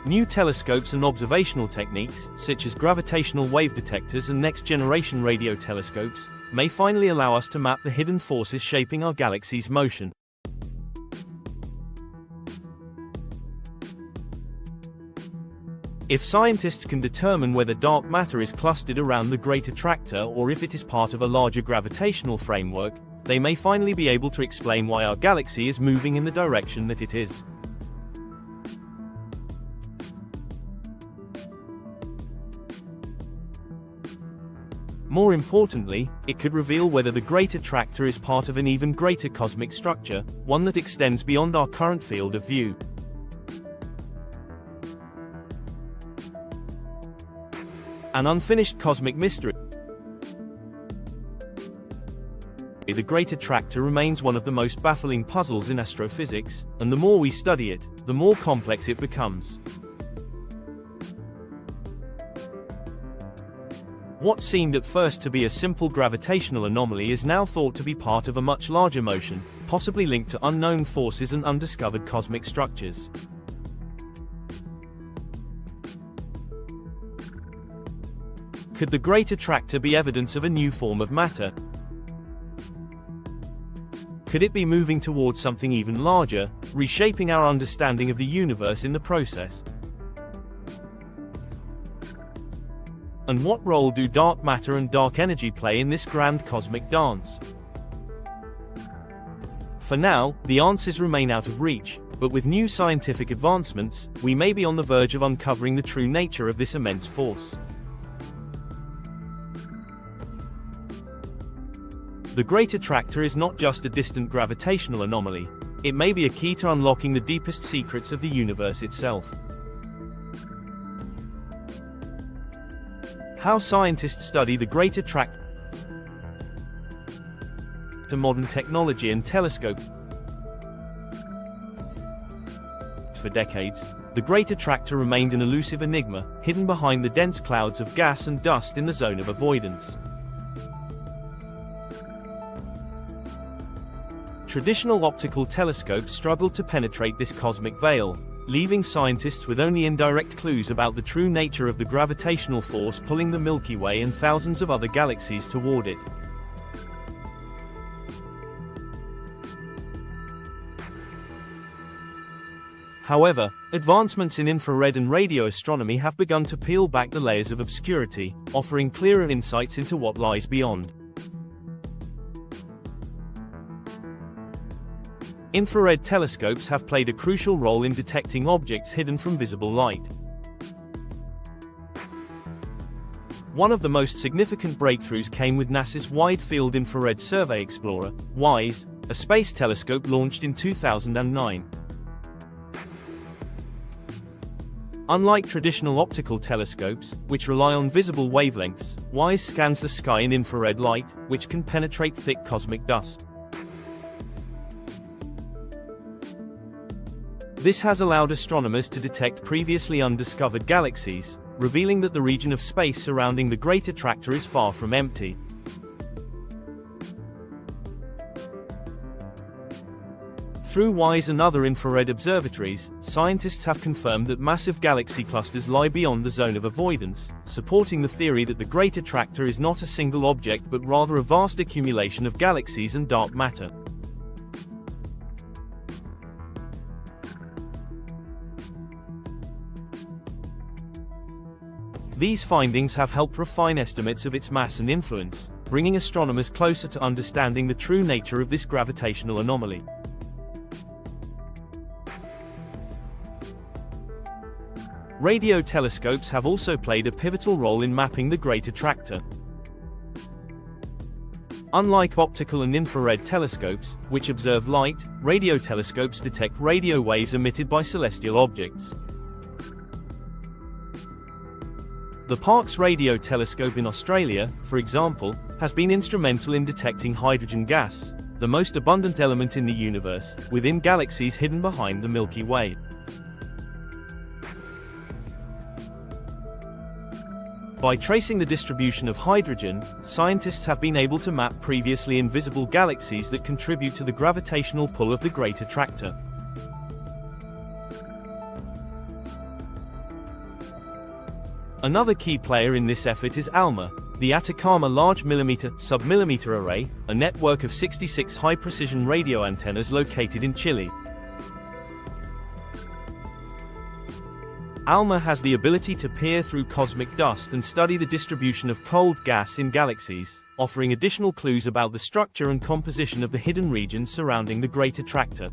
New telescopes and observational techniques, such as gravitational wave detectors and next-generation radio telescopes, may finally allow us to map the hidden forces shaping our galaxy's motion. If scientists can determine whether dark matter is clustered around the Great Attractor or if it is part of a larger gravitational framework, they may finally be able to explain why our galaxy is moving in the direction that it is. More importantly, it could reveal whether the Great Attractor is part of an even greater cosmic structure, one that extends beyond our current field of view. An unfinished cosmic mystery. The Great Attractor remains one of the most baffling puzzles in astrophysics, and the more we study it, the more complex it becomes. What seemed at first to be a simple gravitational anomaly is now thought to be part of a much larger motion, possibly linked to unknown forces and undiscovered cosmic structures. Could the Great Attractor be evidence of a new form of matter? Could it be moving towards something even larger, reshaping our understanding of the universe in the process? And what role do dark matter and dark energy play in this grand cosmic dance? For now, the answers remain out of reach, but with new scientific advancements, we may be on the verge of uncovering the true nature of this immense force. The Great Attractor is not just a distant gravitational anomaly. It may be a key to unlocking the deepest secrets of the universe itself. How scientists study the Great Attractor. To modern technology and telescopes. For decades, the Great Attractor remained an elusive enigma, hidden behind the dense clouds of gas and dust in the Zone of Avoidance. Traditional optical telescopes struggled to penetrate this cosmic veil, leaving scientists with only indirect clues about the true nature of the gravitational force pulling the Milky Way and thousands of other galaxies toward it. However, advancements in infrared and radio astronomy have begun to peel back the layers of obscurity, offering clearer insights into what lies beyond. Infrared telescopes have played a crucial role in detecting objects hidden from visible light. One of the most significant breakthroughs came with NASA's Wide Field Infrared Survey Explorer, WISE, a space telescope launched in 2009. Unlike traditional optical telescopes, which rely on visible wavelengths, WISE scans the sky in infrared light, which can penetrate thick cosmic dust. This has allowed astronomers to detect previously undiscovered galaxies, revealing that the region of space surrounding the Great Attractor is far from empty. Through WISE and other infrared observatories, scientists have confirmed that massive galaxy clusters lie beyond the Zone of Avoidance, supporting the theory that the Great Attractor is not a single object but rather a vast accumulation of galaxies and dark matter. These findings have helped refine estimates of its mass and influence, bringing astronomers closer to understanding the true nature of this gravitational anomaly. Radio telescopes have also played a pivotal role in mapping the Great Attractor. Unlike optical and infrared telescopes, which observe light, radio telescopes detect radio waves emitted by celestial objects. The Parkes Radio Telescope in Australia, for example, has been instrumental in detecting hydrogen gas, the most abundant element in the universe, within galaxies hidden behind the Milky Way. By tracing the distribution of hydrogen, scientists have been able to map previously invisible galaxies that contribute to the gravitational pull of the Great Attractor. Another key player in this effort is ALMA, the Atacama Large Millimeter-Submillimeter Array, a network of 66 high-precision radio antennas located in Chile. ALMA has the ability to peer through cosmic dust and study the distribution of cold gas in galaxies, offering additional clues about the structure and composition of the hidden regions surrounding the Great Attractor.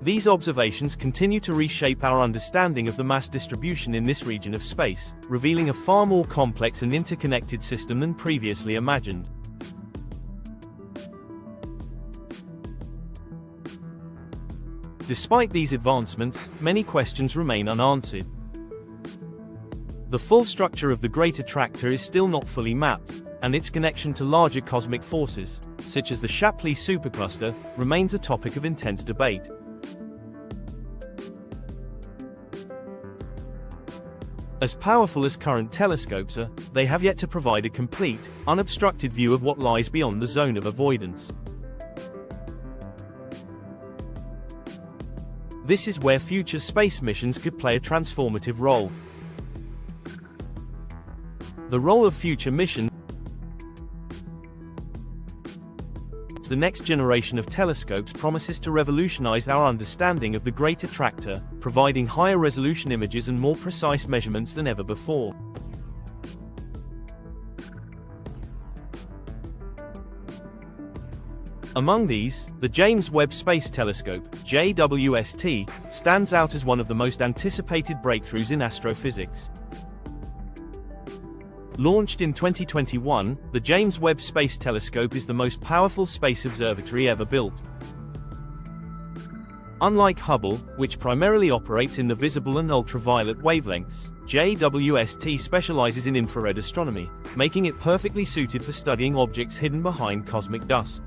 These observations continue to reshape our understanding of the mass distribution in this region of space, revealing a far more complex and interconnected system than previously imagined. Despite these advancements, many questions remain unanswered. The full structure of the Great Attractor is still not fully mapped, and its connection to larger cosmic forces, such as the Shapley Supercluster, remains a topic of intense debate. As powerful as current telescopes are, they have yet to provide a complete, unobstructed view of what lies beyond the zone of avoidance. This is where future space missions could play a transformative role. The role of future missions. The next generation of telescopes promises to revolutionize our understanding of the Great Attractor, providing higher resolution images and more precise measurements than ever before. Among these, the James Webb Space Telescope, JWST, stands out as one of the most anticipated breakthroughs in astrophysics. Launched in 2021, the James Webb Space Telescope is the most powerful space observatory ever built. Unlike Hubble, which primarily operates in the visible and ultraviolet wavelengths, JWST specializes in infrared astronomy, making it perfectly suited for studying objects hidden behind cosmic dust.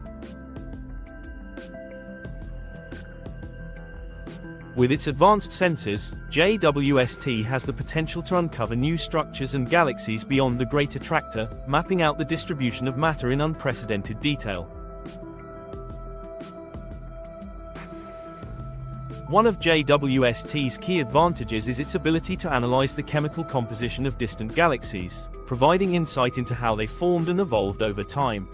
With its advanced sensors, JWST has the potential to uncover new structures and galaxies beyond the Great Attractor, mapping out the distribution of matter in unprecedented detail. One of JWST's key advantages is its ability to analyze the chemical composition of distant galaxies, providing insight into how they formed and evolved over time.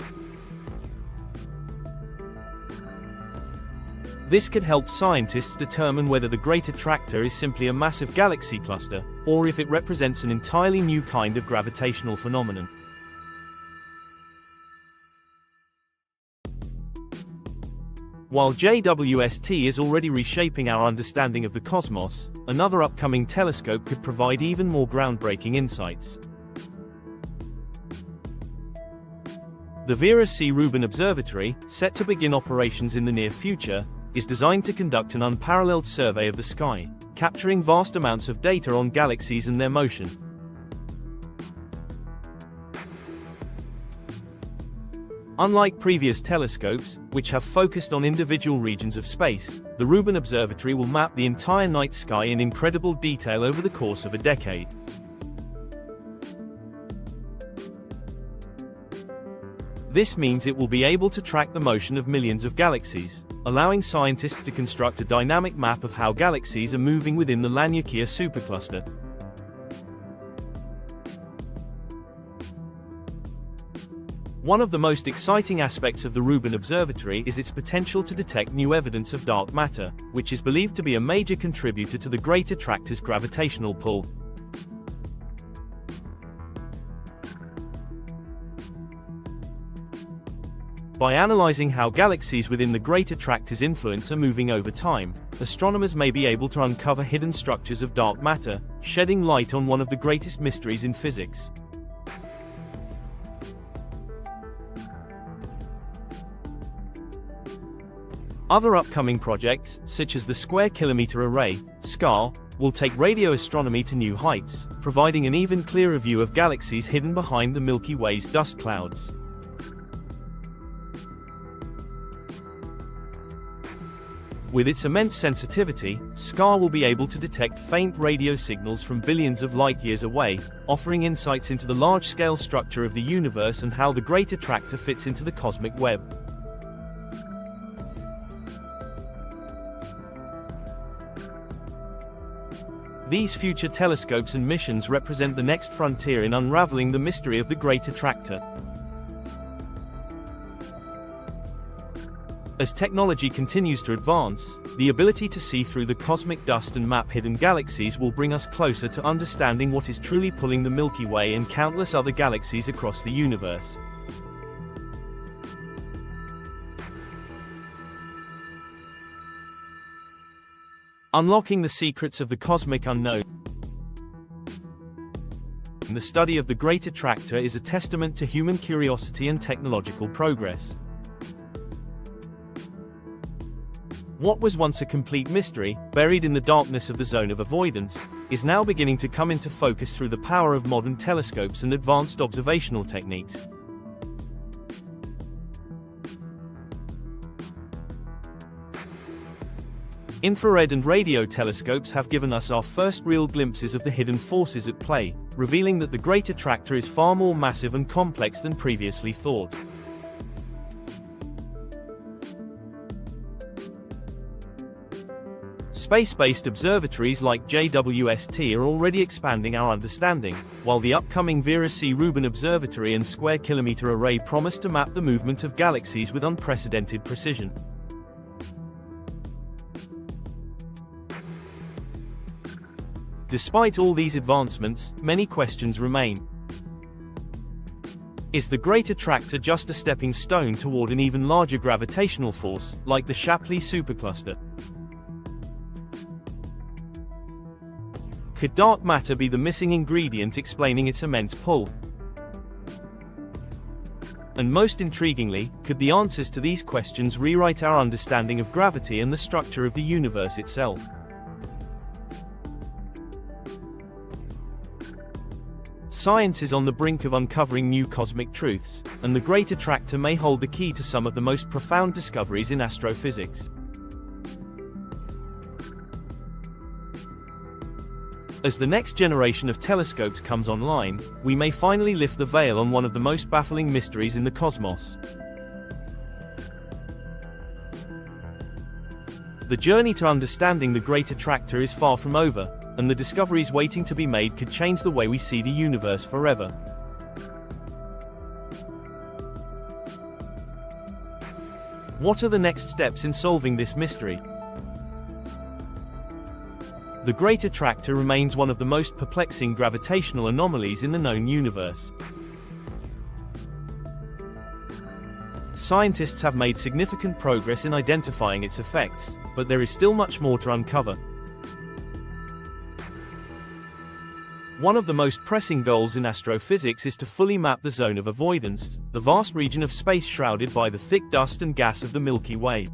This could help scientists determine whether the Great Attractor is simply a massive galaxy cluster, or if it represents an entirely new kind of gravitational phenomenon. While JWST is already reshaping our understanding of the cosmos, another upcoming telescope could provide even more groundbreaking insights. The Vera C. Rubin Observatory, set to begin operations in the near future, is designed to conduct an unparalleled survey of the sky, capturing vast amounts of data on galaxies and their motion. Unlike previous telescopes, which have focused on individual regions of space, the Rubin Observatory will map the entire night sky in incredible detail over the course of a decade. This means it will be able to track the motion of millions of galaxies, allowing scientists to construct a dynamic map of how galaxies are moving within the Laniakea supercluster. One of the most exciting aspects of the Rubin Observatory is its potential to detect new evidence of dark matter, which is believed to be a major contributor to the Great Attractor's gravitational pull. By analyzing how galaxies within the Great Attractor's influence are moving over time, astronomers may be able to uncover hidden structures of dark matter, shedding light on one of the greatest mysteries in physics. Other upcoming projects, such as the Square Kilometre Array, SCAR, will take radio astronomy to new heights, providing an even clearer view of galaxies hidden behind the Milky Way's dust clouds. With its immense sensitivity, SCAR will be able to detect faint radio signals from billions of light-years away, offering insights into the large-scale structure of the universe and how the Great Attractor fits into the cosmic web. These future telescopes and missions represent the next frontier in unraveling the mystery of the Great Attractor. As technology continues to advance, the ability to see through the cosmic dust and map hidden galaxies will bring us closer to understanding what is truly pulling the Milky Way and countless other galaxies across the universe. Unlocking the secrets of the cosmic unknown. The study of the Great Attractor is a testament to human curiosity and technological progress. What was once a complete mystery, buried in the darkness of the Zone of Avoidance, is now beginning to come into focus through the power of modern telescopes and advanced observational techniques. Infrared and radio telescopes have given us our first real glimpses of the hidden forces at play, revealing that the Great Attractor is far more massive and complex than previously thought. Space-based observatories like JWST are already expanding our understanding, while the upcoming Vera C. Rubin Observatory and Square Kilometre Array promise to map the movement of galaxies with unprecedented precision. Despite all these advancements, many questions remain. Is the Great Attractor just a stepping stone toward an even larger gravitational force, like the Shapley Supercluster? Could dark matter be the missing ingredient explaining its immense pull? And most intriguingly, could the answers to these questions rewrite our understanding of gravity and the structure of the universe itself? Science is on the brink of uncovering new cosmic truths, and the Great Attractor may hold the key to some of the most profound discoveries in astrophysics. As the next generation of telescopes comes online, we may finally lift the veil on one of the most baffling mysteries in the cosmos. The journey to understanding the Great Attractor is far from over, and the discoveries waiting to be made could change the way we see the universe forever. What are the next steps in solving this mystery? The Great Attractor remains one of the most perplexing gravitational anomalies in the known universe. Scientists have made significant progress in identifying its effects, but there is still much more to uncover. One of the most pressing goals in astrophysics is to fully map the Zone of Avoidance, the vast region of space shrouded by the thick dust and gas of the Milky Way.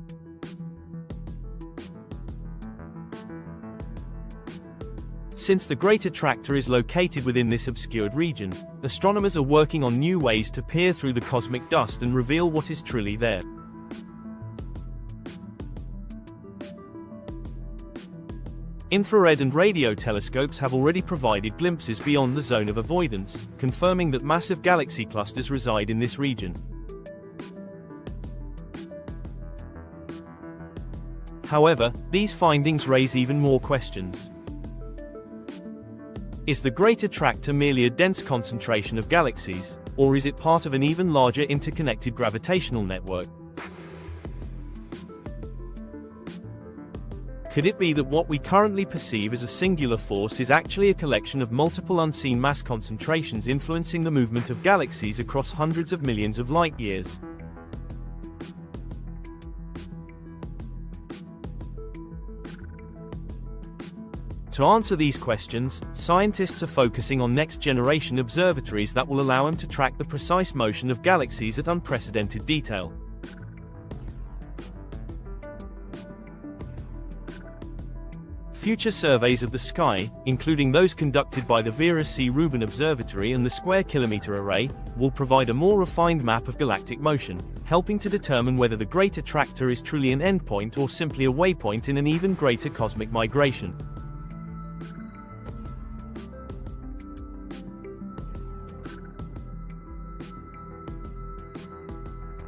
Since the Great Attractor is located within this obscured region, astronomers are working on new ways to peer through the cosmic dust and reveal what is truly there. Infrared and radio telescopes have already provided glimpses beyond the Zone of Avoidance, confirming that massive galaxy clusters reside in this region. However, these findings raise even more questions. Is the Great Attractor merely a dense concentration of galaxies, or is it part of an even larger interconnected gravitational network? Could it be that what we currently perceive as a singular force is actually a collection of multiple unseen mass concentrations influencing the movement of galaxies across hundreds of millions of light-years? To answer these questions, scientists are focusing on next-generation observatories that will allow them to track the precise motion of galaxies at unprecedented detail. Future surveys of the sky, including those conducted by the Vera C. Rubin Observatory and the Square Kilometre Array, will provide a more refined map of galactic motion, helping to determine whether the Great Attractor is truly an endpoint or simply a waypoint in an even greater cosmic migration.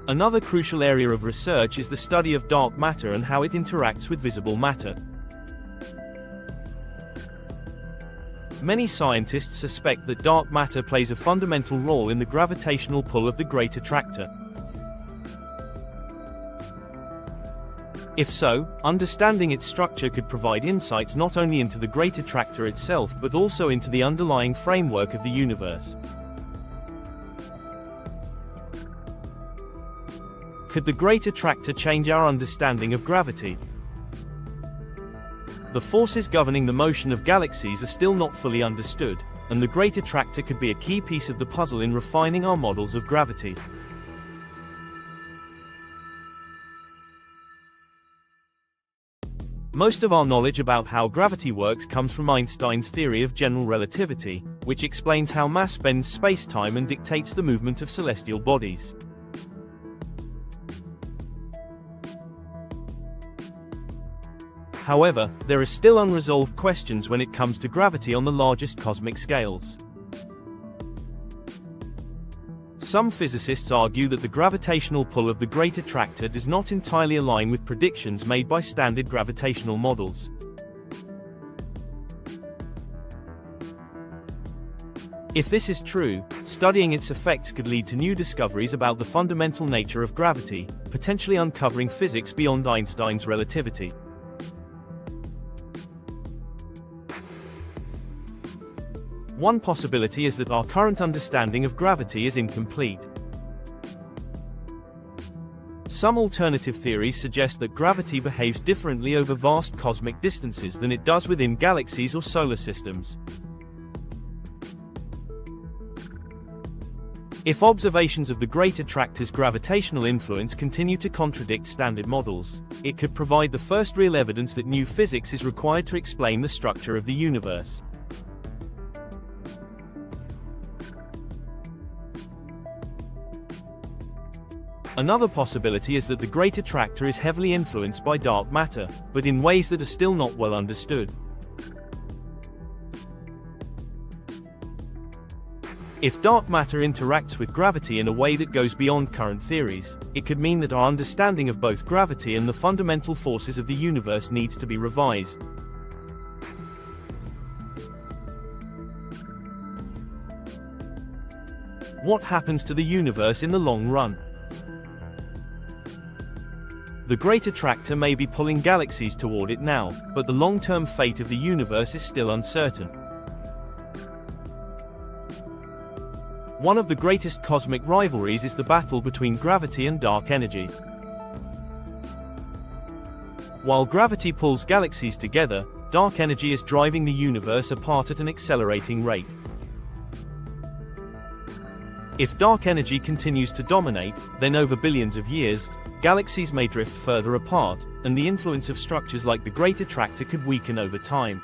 Another crucial area of research is the study of dark matter and how it interacts with visible matter. Many scientists suspect that dark matter plays a fundamental role in the gravitational pull of the Great Attractor. If so, understanding its structure could provide insights not only into the Great Attractor itself but also into the underlying framework of the universe. Could the Great Attractor change our understanding of gravity? The forces governing the motion of galaxies are still not fully understood, and the Great Attractor could be a key piece of the puzzle in refining our models of gravity. Most of our knowledge about how gravity works comes from Einstein's theory of general relativity, which explains how mass bends space-time and dictates the movement of celestial bodies. However, there are still unresolved questions when it comes to gravity on the largest cosmic scales. Some physicists argue that the gravitational pull of the Great Attractor does not entirely align with predictions made by standard gravitational models. If this is true, studying its effects could lead to new discoveries about the fundamental nature of gravity, potentially uncovering physics beyond Einstein's relativity. One possibility is that our current understanding of gravity is incomplete. Some alternative theories suggest that gravity behaves differently over vast cosmic distances than it does within galaxies or solar systems. If observations of the Great Attractor's gravitational influence continue to contradict standard models, it could provide the first real evidence that new physics is required to explain the structure of the universe. Another possibility is that the Great Attractor is heavily influenced by dark matter, but in ways that are still not well understood. If dark matter interacts with gravity in a way that goes beyond current theories, it could mean that our understanding of both gravity and the fundamental forces of the universe needs to be revised. What happens to the universe in the long run? The Great Attractor may be pulling galaxies toward it now, but the long-term fate of the universe is still uncertain. One of the greatest cosmic rivalries is the battle between gravity and dark energy. While gravity pulls galaxies together, dark energy is driving the universe apart at an accelerating rate. If dark energy continues to dominate, then over billions of years, galaxies may drift further apart, and the influence of structures like the Great Attractor could weaken over time.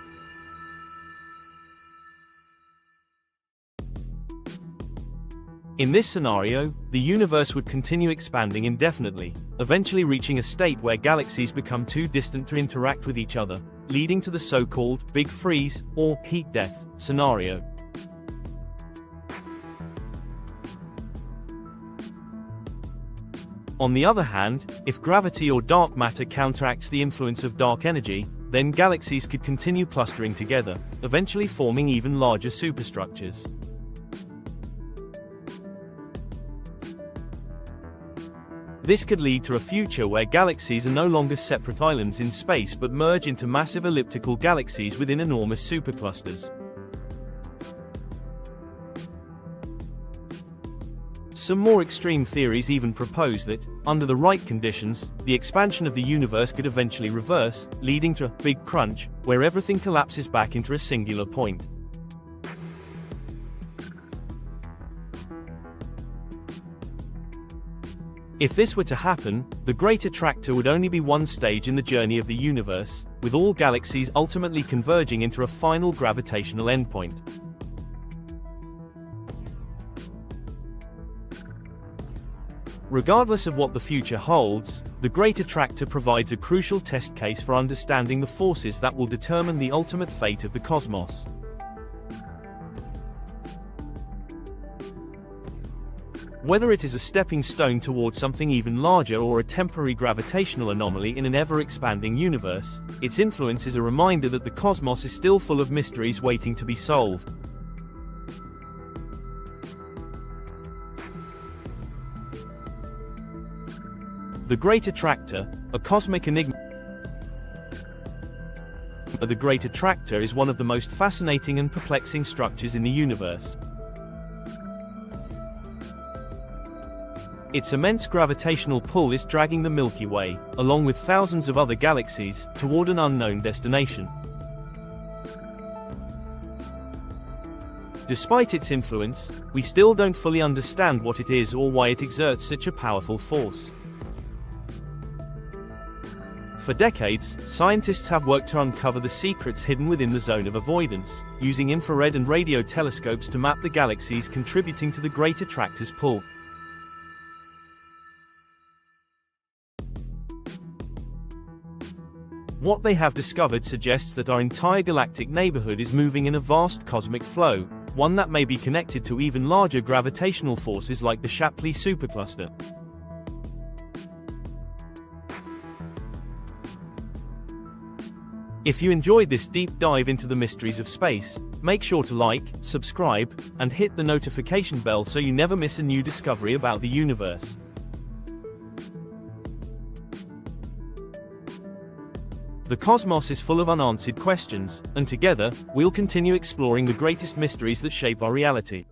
In this scenario, the universe would continue expanding indefinitely, eventually reaching a state where galaxies become too distant to interact with each other, leading to the so-called Big Freeze, or heat death, scenario. On the other hand, if gravity or dark matter counteracts the influence of dark energy, then galaxies could continue clustering together, eventually forming even larger superstructures. This could lead to a future where galaxies are no longer separate islands in space but merge into massive elliptical galaxies within enormous superclusters. Some more extreme theories even propose that, under the right conditions, the expansion of the universe could eventually reverse, leading to a big crunch, where everything collapses back into a singular point. If this were to happen, the Great Attractor would only be one stage in the journey of the universe, with all galaxies ultimately converging into a final gravitational endpoint. Regardless of what the future holds, the Great Attractor provides a crucial test case for understanding the forces that will determine the ultimate fate of the cosmos. Whether it is a stepping stone towards something even larger or a temporary gravitational anomaly in an ever-expanding universe, its influence is a reminder that the cosmos is still full of mysteries waiting to be solved. The Great Attractor, a cosmic enigma. The Great Attractor is one of the most fascinating and perplexing structures in the universe. Its immense gravitational pull is dragging the Milky Way, along with thousands of other galaxies, toward an unknown destination. Despite its influence, we still don't fully understand what it is or why it exerts such a powerful force. For decades, scientists have worked to uncover the secrets hidden within the Zone of Avoidance, using infrared and radio telescopes to map the galaxies contributing to the Great Attractor's pull. What they have discovered suggests that our entire galactic neighborhood is moving in a vast cosmic flow, one that may be connected to even larger gravitational forces like the Shapley Supercluster. If you enjoyed this deep dive into the mysteries of space, make sure to like, subscribe, and hit the notification bell so you never miss a new discovery about the universe. The cosmos is full of unanswered questions, and together, we'll continue exploring the greatest mysteries that shape our reality.